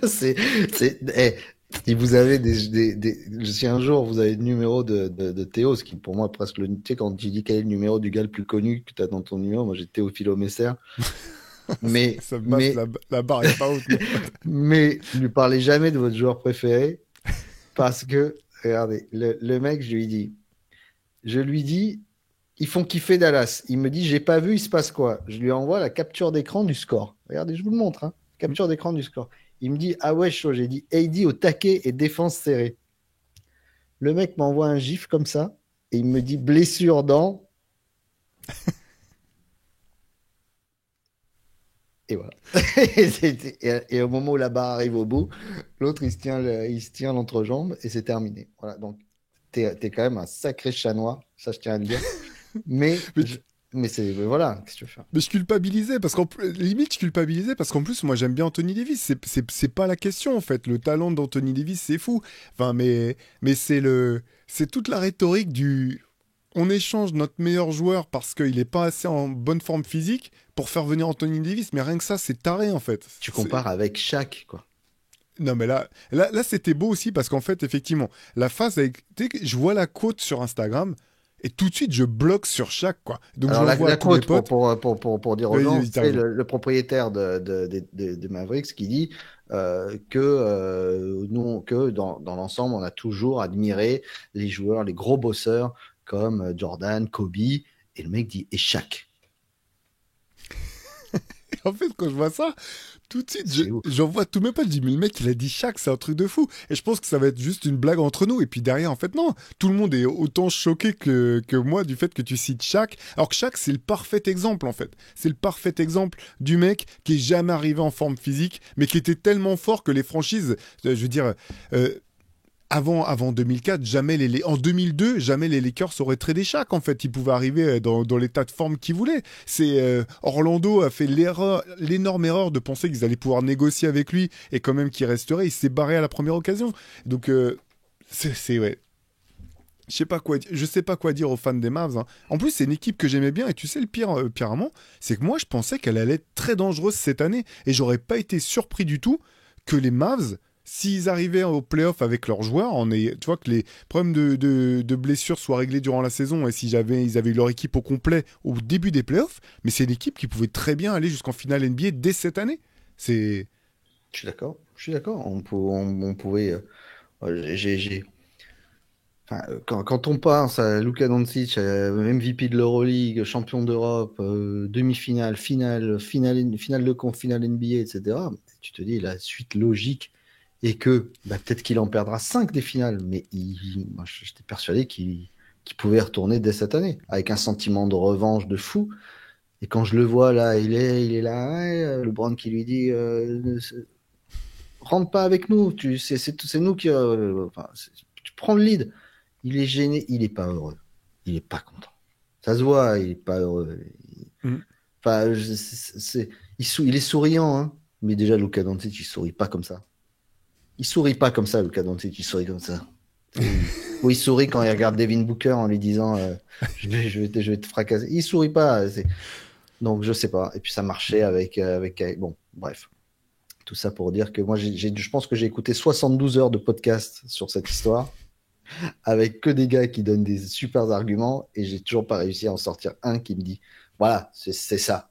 c'est, eh, si vous avez si un jour vous avez le numéro de Théo, ce qui pour moi est presque tu sais, quand tu dis quel est le numéro du gars le plus connu que tu as dans ton numéro, moi j'ai Théophile Messer, mais, Ça me masse, mais, la barre est pas haute, mon pote. mais ne parlez jamais de votre joueur préféré parce que, regardez, le mec, je lui dis, ils font kiffer Dallas. Il me dit, j'ai pas vu, il se passe quoi? Je lui envoie la capture d'écran du score. Regardez, je vous le montre, hein. Capture d'écran du score. Il me dit, ah ouais, chaud. J'ai dit, AD au taquet et défense serrée. Le mec m'envoie un gif comme ça et il me dit, blessure dans. Et voilà. Et au moment où la barre arrive au bout, l'autre, il se tient l'entrejambe et c'est terminé. Voilà, donc t'es quand même un sacré chat noir, ça je tiens à le dire. Mais, Mais, je- mais c'est, voilà, qu'est-ce que tu veux faire? mais je culpabilisais parce limite je culpabilisais parce qu'en plus moi j'aime bien Anthony Davis. C'est pas la question en fait. Le talent d'Anthony Davis c'est fou. Enfin mais c'est toute la rhétorique du on échange notre meilleur joueur parce qu'il est pas assez en bonne forme physique pour faire venir Anthony Davis. Mais rien que ça c'est taré en fait. Tu compares avec Shaq, quoi. Non mais là c'était beau aussi parce qu'en fait effectivement la phase avec tu sais, je vois la quote sur Instagram et tout de suite je bloque sur chaque quoi. Donc je Alors, l'envoie à la tous mes quote, potes. pour dire aux Vas-y, gens, vas-y, t'as c'est raison. le propriétaire de Mavericks qui dit que, nous, que dans l'ensemble, on a toujours admiré les joueurs, les gros bosseurs comme Jordan, Kobe. Et le mec dit, et Shaq. En fait, quand je vois ça, tout de suite, C'est ouf. j'envoie tous mes potes. Je dis, mais le mec, il a dit Shaq, c'est un truc de fou. Et je pense que ça va être juste une blague entre nous. Et puis derrière, en fait, non. Tout le monde est autant choqué que moi du fait que tu cites Shaq. Alors que Shaq, c'est le parfait exemple, en fait. C'est le parfait exemple du mec qui est jamais arrivé en forme physique, mais qui était tellement fort que les franchises, je veux dire, euh, avant 2004, en 2002, jamais les Lakers auraient tradé Shaq, en fait. Ils pouvaient arriver dans l'état de forme qu'ils voulaient. Orlando a fait l'énorme erreur de penser qu'ils allaient pouvoir négocier avec lui et quand même qu'il resterait. Il s'est barré à la première occasion. Donc, ouais. Je sais pas quoi dire aux fans des Mavs, hein. En plus, c'est une équipe que j'aimais bien. Et tu sais, le pire, pire amant, c'est que moi, je pensais qu'elle allait être très dangereuse cette année. Et j'aurais pas été surpris du tout que les Mavs, s'ils arrivaient au playoff avec leurs joueurs, tu vois, que les problèmes de blessures soient réglés durant la saison et si ils avaient eu leur équipe au complet au début des playoffs, mais c'est une équipe qui pouvait très bien aller jusqu'en finale NBA dès cette année. C'est. Je suis d'accord. Je suis d'accord. On pouvait. Enfin, quand on pense à Luka Doncic, MVP de l'Euroleague, champion d'Europe, demi-finale, finale de conf, finale NBA, etc., tu te dis la suite logique est que bah, peut-être qu'il en perdra 5 des finales, mais moi, j'étais persuadé qu'il pouvait retourner dès cette année, avec un sentiment de revanche de fou. Et quand je le vois là, il est là, ouais, LeBron qui lui dit rentre pas avec nous, c'est nous qui. Enfin, tu prends le lead. Il est gêné, il est pas heureux. Il est pas content. Ça se voit, il est pas heureux. Mm. Enfin, il est souriant, hein. Mais déjà, Luka Doncic, il sourit pas comme ça. Il sourit pas comme ça, Luka Doncic, il sourit comme ça. Ou il sourit quand il regarde Devin Booker en lui disant je vais te fracasser. Il sourit pas. Donc, je sais pas. Et puis, ça marchait bon, bref. Tout ça pour dire que moi, je pense que j'ai écouté 72 heures de podcast sur cette histoire, avec que des gars qui donnent des super arguments, et j'ai toujours pas réussi à en sortir un qui me dit, voilà, c'est ça.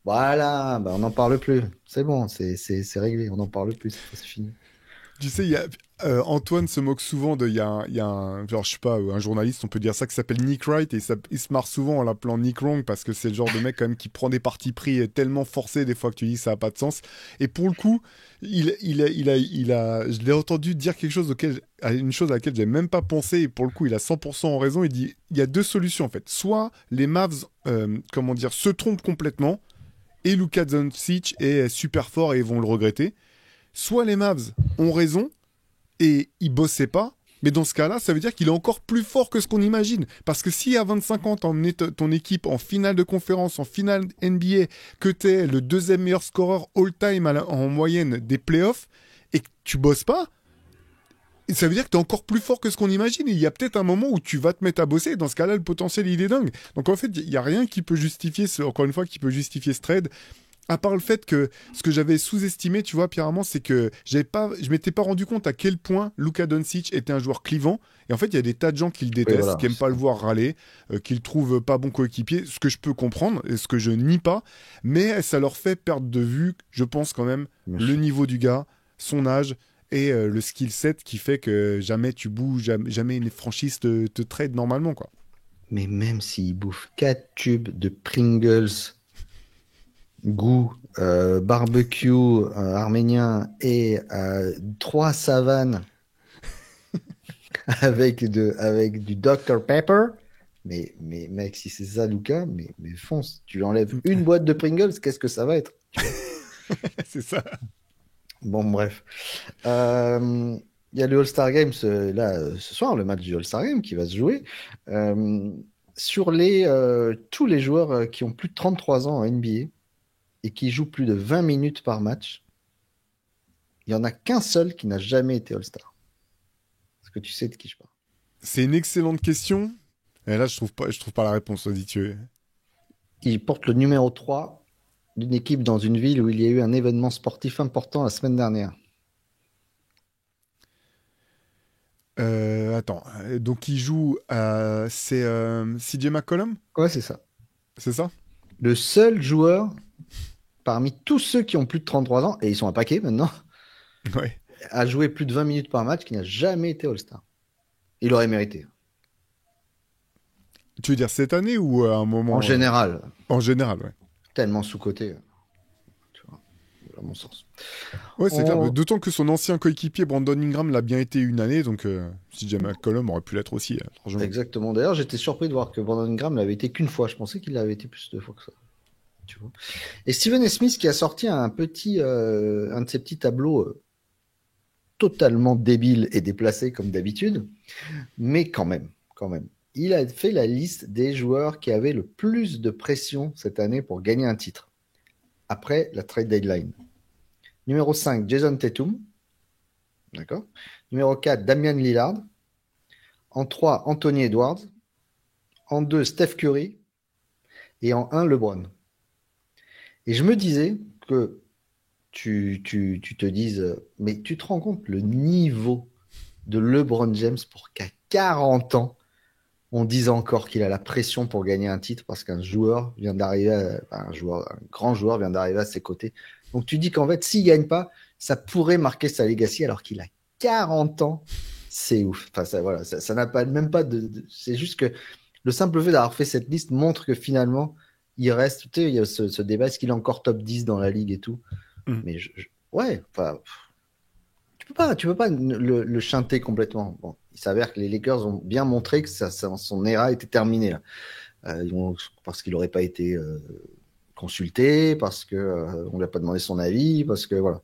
Voilà, bah, on n'en parle plus. C'est bon, c'est réglé, on n'en parle plus, c'est fini. Tu sais, Antoine se moque souvent il y a genre, je sais pas, un journaliste, on peut dire ça, qui s'appelle Nick Wright, et il se marre souvent en l'appelant Nick Wrong, parce que c'est le genre de mec quand même qui prend des partis pris tellement forcés des fois que tu dis que ça a pas de sens. Et pour le coup, je l'ai entendu dire quelque chose une chose à laquelle j'avais même pas pensé, et pour le coup, il a 100% en raison. Il dit, il y a deux solutions en fait. Soit les Mavs, comment dire, se trompent complètement, et Luka Doncic est super fort et ils vont le regretter. Soit les Mavs ont raison et ils bossaient pas, mais dans ce cas-là, ça veut dire qu'il est encore plus fort que ce qu'on imagine. Parce que si à 25 ans, t'as emmené ton équipe en finale de conférence, en finale NBA, que t'es le deuxième meilleur scoreur all-time en moyenne des playoffs, et que tu bosses pas, ça veut dire que t'es encore plus fort que ce qu'on imagine. Et il y a peut-être un moment où tu vas te mettre à bosser, et dans ce cas-là, le potentiel, il est dingue. Donc en fait, il n'y a rien qui peut justifier, encore une fois, qui peut justifier ce trade. À part le fait que ce que j'avais sous-estimé, tu vois, Pierre Armand, c'est que je m'étais pas rendu compte à quel point Luka Doncic était un joueur clivant. Et en fait, il y a des tas de gens qui le Oui, détestent, voilà, qui aiment pas le voir râler, qui le trouvent pas bon coéquipier, ce que je peux comprendre et ce que je nie pas. Mais ça leur fait perdre de vue, je pense quand même, bien le sûr. niveau du gars, son âge et le skill set qui fait que jamais tu bouges, jamais une franchise te trade normalement, quoi. Mais même s'il bouffe 4 tubes de Pringles, goût, barbecue arménien et 3 savanes avec du Dr Pepper. Mais mec, si c'est ça, Lucas, mais fonce. Tu enlèves une boîte de Pringles, qu'est-ce que ça va être? Tu vois. C'est ça. Bon, bref. Euh, Il y a le All-Star Game ce soir, le match du All-Star Game qui va se jouer. Euh, sur tous les joueurs qui ont plus de 33 ans en NBA et qui jouent plus de 20 minutes par match, il n'y en a qu'un seul qui n'a jamais été All-Star. Est-ce que tu sais de qui je parle? C'est une excellente question. Et là, je trouve pas la réponse, vas-y, tu es. Il porte le numéro 3 d'une équipe dans une ville où il y a eu un événement sportif important la semaine dernière. Attends, donc il joue c'est CJ McCollum, Ouais, c'est ça. c'est ça? Le seul joueur parmi tous ceux qui ont plus de 33 ans, et ils sont un paquet maintenant, Ouais. a joué plus de 20 minutes par match qui n'a jamais été All-Star. Il aurait mérité. Tu veux dire cette année ou à un En moment général, en général, ouais. tellement sous-coté, tu vois, à mon sens. Ouais, c'est clair. On- D'autant que son ancien coéquipier Brandon Ingram l'a bien été une année, donc CJ McCollum aurait pu l'être aussi, largement. Exactement. D'ailleurs, j'étais surpris de voir que Brandon Graham l'avait été qu'une fois. Je pensais qu'il l'avait été plus de fois que ça. Tu vois. Et Steven Smith qui a sorti un de ses petits tableaux totalement débile et déplacé comme d'habitude, mais quand même. Il a fait la liste des joueurs qui avaient le plus de pression cette année pour gagner un titre, après la trade deadline. Numéro 5, Jason Tatum. D'accord. Numéro 4, Damian Lillard. En 3, Anthony Edwards. En 2, Steph Curry. Et en 1, LeBron. Et je me disais que tu te dises, mais tu te rends compte le niveau de LeBron James pour qu'à 40 ans, on dise encore qu'il a la pression pour gagner un titre parce qu'un joueur vient d'arriver, un grand joueur vient d'arriver à ses côtés. Donc tu dis qu'en fait, s'il gagne pas, ça pourrait marquer sa legacy alors qu'il a 40 ans. C'est ouf. Enfin, ça, voilà, ça n'a pas, même pas c'est juste que le simple fait d'avoir fait cette liste montre que finalement, il reste, tu sais, il y a ce débat, est-ce qu'il est encore top 10 dans la ligue et tout. Mm. Mais ouais, enfin, tu peux pas le chanter complètement. Bon, il s'avère que les Lakers ont bien montré que son era était terminée là. Parce qu'il n'aurait pas été consulté, parce que on lui a pas demandé son avis, parce que voilà.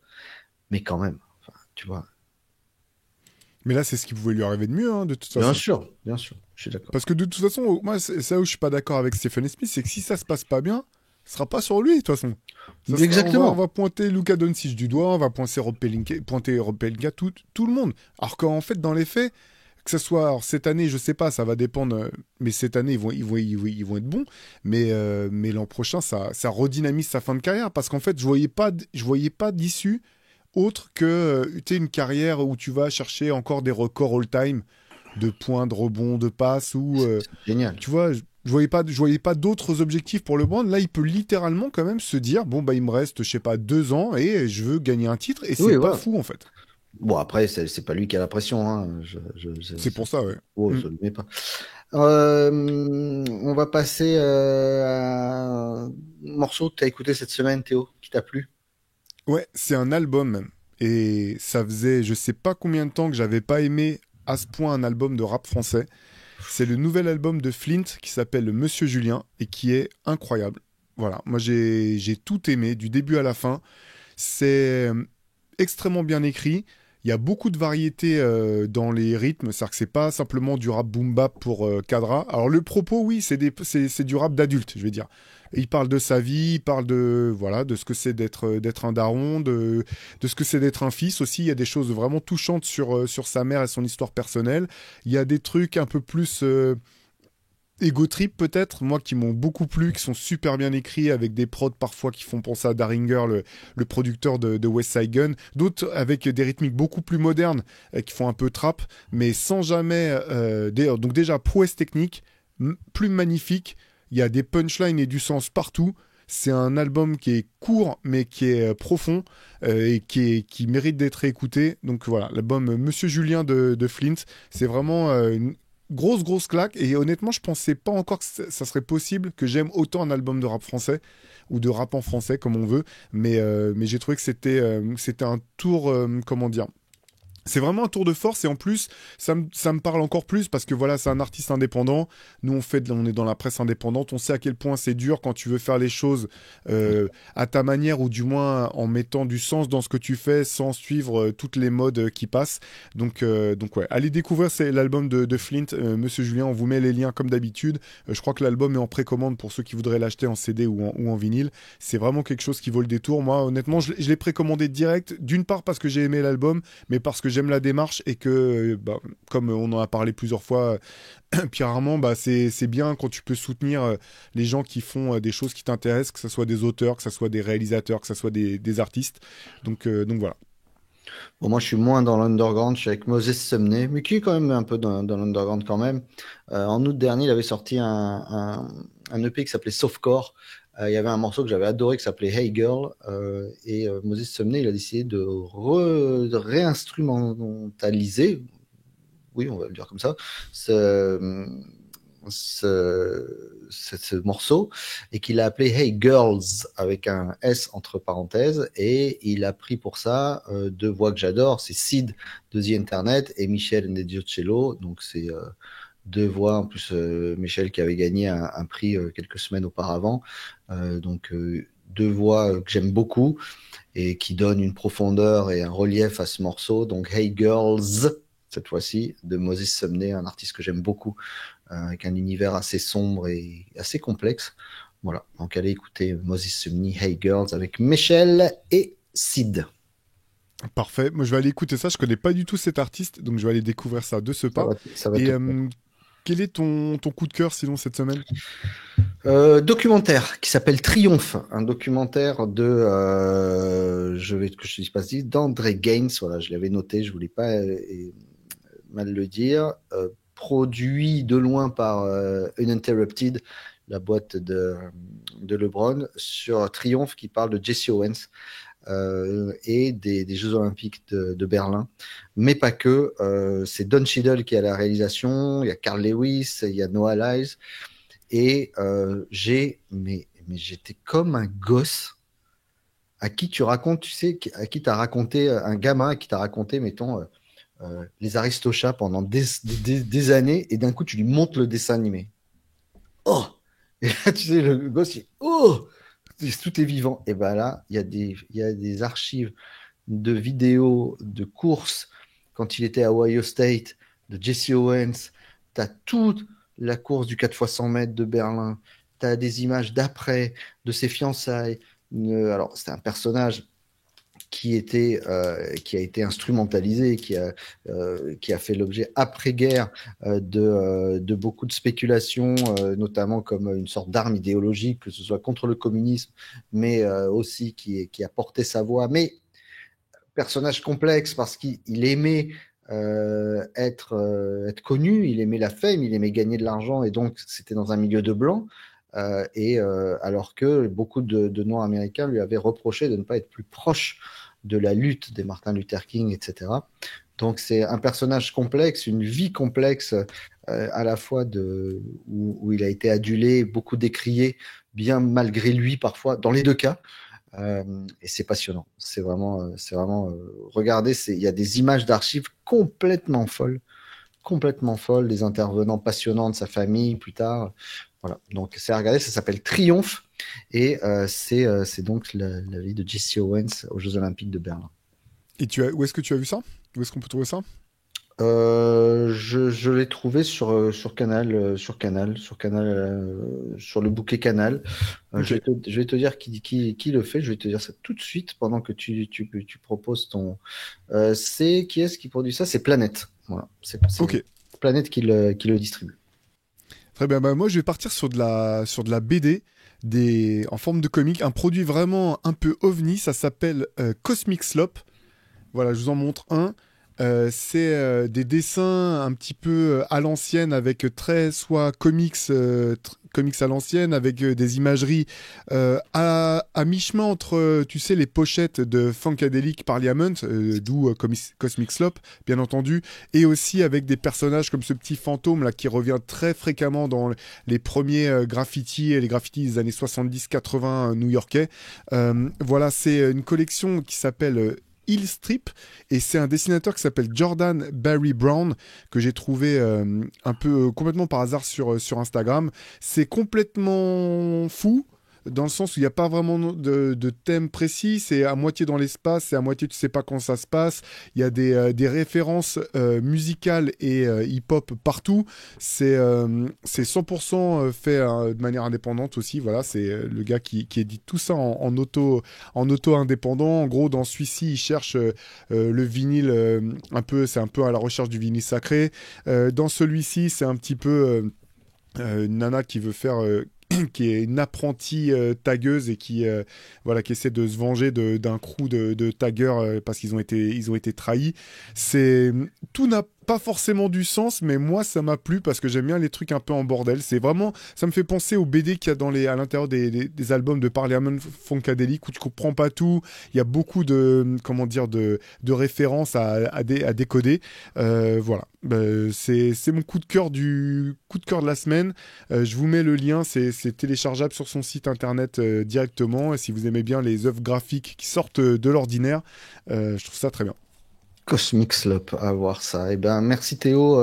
Mais quand même, enfin, tu vois. Mais là, c'est ce qui pouvait lui arriver de mieux, hein, de toute façon. Bien sûr, je suis d'accord. Parce que de toute façon, moi, c'est ça où je suis pas d'accord avec Stephen Smith, c'est que si ça se passe pas bien, ce sera pas sur lui, de toute façon. On Exactement. va pointer Luka Doncic du doigt, on va pointer Rob Pelinka, tout le monde. Alors qu'en fait, dans les faits, que ce soit alors, cette année, je sais pas, ça va dépendre, mais cette année, ils vont être bons. Mais l'an prochain, ça redynamise sa fin de carrière. Parce qu'en fait, je voyais pas d'issue autre que une carrière où tu vas chercher encore des records all-time de points, de rebonds, de passes, ou C'est génial. tu vois, je voyais pas d'autres objectifs pour LeBron. Là, il peut littéralement quand même se dire, bon, bah, il me reste, je sais pas, 2 ans et je veux gagner un titre. Et c'est Oui, pas voilà. fou, en fait. Bon, après, c'est pas lui qui a la pression, hein. C'est pour ça, ouais. Oh, Mm. ça le met pas. On va passer à un morceau que tu as écouté cette semaine, Théo, qui t'a plu. Ouais, c'est un album même. Et ça faisait, je sais pas combien de temps que j'avais pas aimé à ce point un album de rap français. C'est le nouvel album de Flint qui s'appelle Monsieur Julien et qui est incroyable. Voilà, moi j'ai tout aimé du début à la fin. C'est extrêmement bien écrit. Il y a beaucoup de variété dans les rythmes, c'est-à-dire que c'est pas simplement du rap boom bap pour Cadra. Alors le propos, oui, c'est du rap d'adulte, je vais dire. Et il parle de sa vie, il parle de voilà, de ce que c'est d'être un daron, de ce que c'est d'être un fils aussi. Il y a des choses vraiment touchantes sur sa mère et son histoire personnelle. Il y a des trucs un peu plus Ego Trip peut-être, moi qui m'ont beaucoup plu, qui sont super bien écrits avec des prods parfois qui font penser à Daringer, le producteur de West Side Gun, d'autres avec des rythmiques beaucoup plus modernes qui font un peu trap, mais sans jamais... donc déjà prouesse technique, plus magnifique, il y a des punchlines et du sens partout. C'est un album qui est court mais qui est profond et qui mérite d'être écouté. Donc voilà, l'album Monsieur Julien de Flint, c'est vraiment une grosse claque. Et honnêtement, je pensais pas encore que ça serait possible que j'aime autant un album de rap français ou de rap en français comme on veut. Mais j'ai trouvé que c'était un tour, comment dire, C'est vraiment un tour de force et en plus, ça me parle encore plus parce que voilà, c'est un artiste indépendant. Nous, on est dans la presse indépendante. On sait à quel point c'est dur quand tu veux faire les choses à ta manière ou du moins en mettant du sens dans ce que tu fais sans suivre toutes les modes qui passent. Donc ouais, allez découvrir l'album de Flint, Monsieur Julien. On vous met les liens comme d'habitude. Je crois que l'album est en précommande pour ceux qui voudraient l'acheter en CD ou en vinyle. C'est vraiment quelque chose qui vaut le détour. Moi, honnêtement, je l'ai précommandé direct. D'une part parce que j'ai aimé l'album, mais parce que j'aime la démarche et que, bah, comme on en a parlé plusieurs fois, Pierre Armand, bah, c'est bien quand tu peux soutenir les gens qui font des choses qui t'intéressent, que ce soit des auteurs, que ce soit des réalisateurs, que ce soit des artistes. Donc voilà. Bon, moi, je suis moins dans l'underground, je suis avec Moses Sumney, mais qui est quand même un peu dans l'underground quand même. En août dernier, il avait sorti un EP qui s'appelait Softcore. Il y avait un morceau que j'avais adoré qui s'appelait Hey Girl. Et Moses Sumney, il a décidé de réinstrumentaliser, oui, on va le dire comme ça, ce morceau et qu'il a appelé Hey Girls avec un S entre parenthèses et il a pris pour ça deux voix que j'adore, c'est Sid de The Internet et Michel Ndediocello, donc c'est deux voix en plus Michel qui avait gagné un prix quelques semaines auparavant, deux voix que j'aime beaucoup et qui donnent une profondeur et un relief à ce morceau, donc Hey Girls cette fois-ci, de Moses Sumney, un artiste que j'aime beaucoup, avec un univers assez sombre et assez complexe. Voilà, donc allez écouter Moses Sumney, Hey Girls, avec Michel et Sid. Parfait. Moi, je vais aller écouter ça. Je connais pas du tout cet artiste, donc je vais aller découvrir ça de ce pas. Ça va Et te plaire. quel est ton coup de cœur, sinon, cette semaine? Documentaire qui s'appelle Triomphe, un documentaire de, je vais que je dise pas d'André Gaines. Voilà, je l'avais noté, je voulais pas mal le dire. Produit de loin par Uninterrupted, la boîte de LeBron, sur Triomphe qui parle de Jesse Owens et des Jeux Olympiques de Berlin, mais pas que. C'est Don Cheadle qui est à la réalisation, il y a Carl Lewis, il y a Noah Lyles, et mais j'étais comme un gosse à qui tu racontes, tu sais, à qui t'as raconté, un gamin à qui t'as raconté, mettons, les Aristochats pendant des années, et d'un coup tu lui montres le dessin animé. Oh! Et là, tu sais, le gosse, oh! Tout est vivant. Et ben là, il y a des archives de vidéos de courses quand il était à Ohio State, de Jesse Owens. Tu as toute la course du 4x100 mètres de Berlin. Tu as des images d'après, de ses fiançailles. Alors, c'était un personnage qui a été instrumentalisé, qui a fait l'objet après-guerre de beaucoup de spéculations, notamment comme une sorte d'arme idéologique, que ce soit contre le communisme, mais aussi qui a porté sa voix. Mais personnage complexe parce qu'il aimait être connu, il aimait la fame, il aimait gagner de l'argent, et donc c'était dans un milieu de blancs. Alors que beaucoup de Noirs américains lui avaient reproché de ne pas être plus proche de la lutte des Martin Luther King, etc. Donc c'est un personnage complexe, une vie complexe, à la fois où il a été adulé, beaucoup décrié, bien malgré lui parfois, dans les deux cas. Et c'est passionnant. C'est vraiment regardez, il y a des images d'archives complètement folles, des intervenants passionnants de sa famille plus tard. Voilà, donc c'est à regarder, ça s'appelle Triomphe et c'est donc la vie de Jesse Owens aux Jeux Olympiques de Berlin. Et où est-ce que tu as vu ça? Où est-ce qu'on peut trouver ça? Je l'ai trouvé sur Canal, sur le bouquet Canal. Ok. Je vais te dire qui le fait. Je vais te dire ça tout de suite pendant que tu proposes ton. Qui est-ce qui produit ça? C'est Planète. Voilà, c'est Ok. Planète qui le distribue. Très bien. Bah, moi, je vais partir sur de la BD. En forme de comic, un produit vraiment un peu ovni, ça s'appelle Cosmic Slop. Voilà, je vous en montre un. C'est des dessins un petit peu à l'ancienne avec très soit comics à l'ancienne avec des imageries à mi-chemin entre, tu sais, les pochettes de Funkadelic Parliament, d'où Cosmic Slop, bien entendu, et aussi avec des personnages comme ce petit fantôme là qui revient très fréquemment dans les premiers graffitis et les graffitis des années 70-80 new-yorkais. Voilà, c'est une collection qui s'appelle Hill Strip, et c'est un dessinateur qui s'appelle Jordan Barry Brown, que j'ai trouvé un peu complètement par hasard sur Instagram. C'est complètement fou, dans le sens où il n'y a pas vraiment de thème précis, c'est à moitié dans l'espace, c'est à moitié tu sais pas quand ça se passe, il y a des références musicales et hip-hop partout, c'est 100% fait de manière indépendante aussi, voilà, c'est le gars qui édite tout ça en auto indépendant. En gros, dans celui-ci, il cherche le vinyle, c'est un peu à la recherche du vinyle sacré. Dans celui-ci, c'est un petit peu une nana qui veut faire qui est une apprentie tagueuse et qui essaie de se venger d'un crew de taggeurs parce ils ont été trahis. Tout n'a pas forcément du sens, mais moi ça m'a plu parce que j'aime bien les trucs un peu en bordel. C'est vraiment, ça me fait penser aux BD qu'il y a à l'intérieur des albums de Parliament Funkadelic où tu comprends pas tout. Il y a beaucoup de références à décoder. Voilà. C'est mon coup de cœur de la semaine. Je vous mets le lien, c'est téléchargeable sur son site internet directement. Et si vous aimez bien les œuvres graphiques qui sortent de l'ordinaire, je trouve ça très bien. Cosmic Slop, à voir ça. Eh ben, merci Théo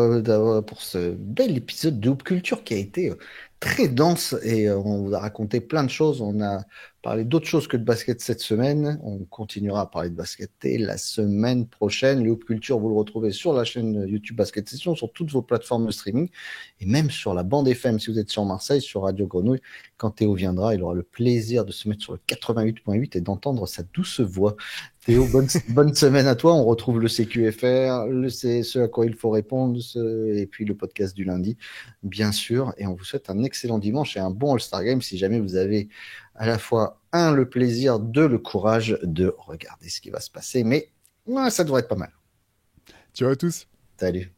pour ce bel épisode de Hoop Culture qui a été très dense et on vous a raconté plein de choses. On a parlé d'autres choses que de basket cette semaine. On continuera à parler de basket et la semaine prochaine. Le Hoop Culture, vous le retrouvez sur la chaîne YouTube Basket Session, sur toutes vos plateformes de streaming et même sur la bande FM si vous êtes sur Marseille, sur Radio Grenouille. Quand Théo viendra, il aura le plaisir de se mettre sur le 88.8 et d'entendre sa douce voix. Théo, bonne semaine à toi. On retrouve le CQFR, ce à quoi il faut répondre, et puis le podcast du lundi, bien sûr. Et on vous souhaite un excellent dimanche et un bon All-Star Game si jamais vous avez à la fois le plaisir, le courage de regarder ce qui va se passer. Mais ouais, ça devrait être pas mal. Ciao à tous. Salut.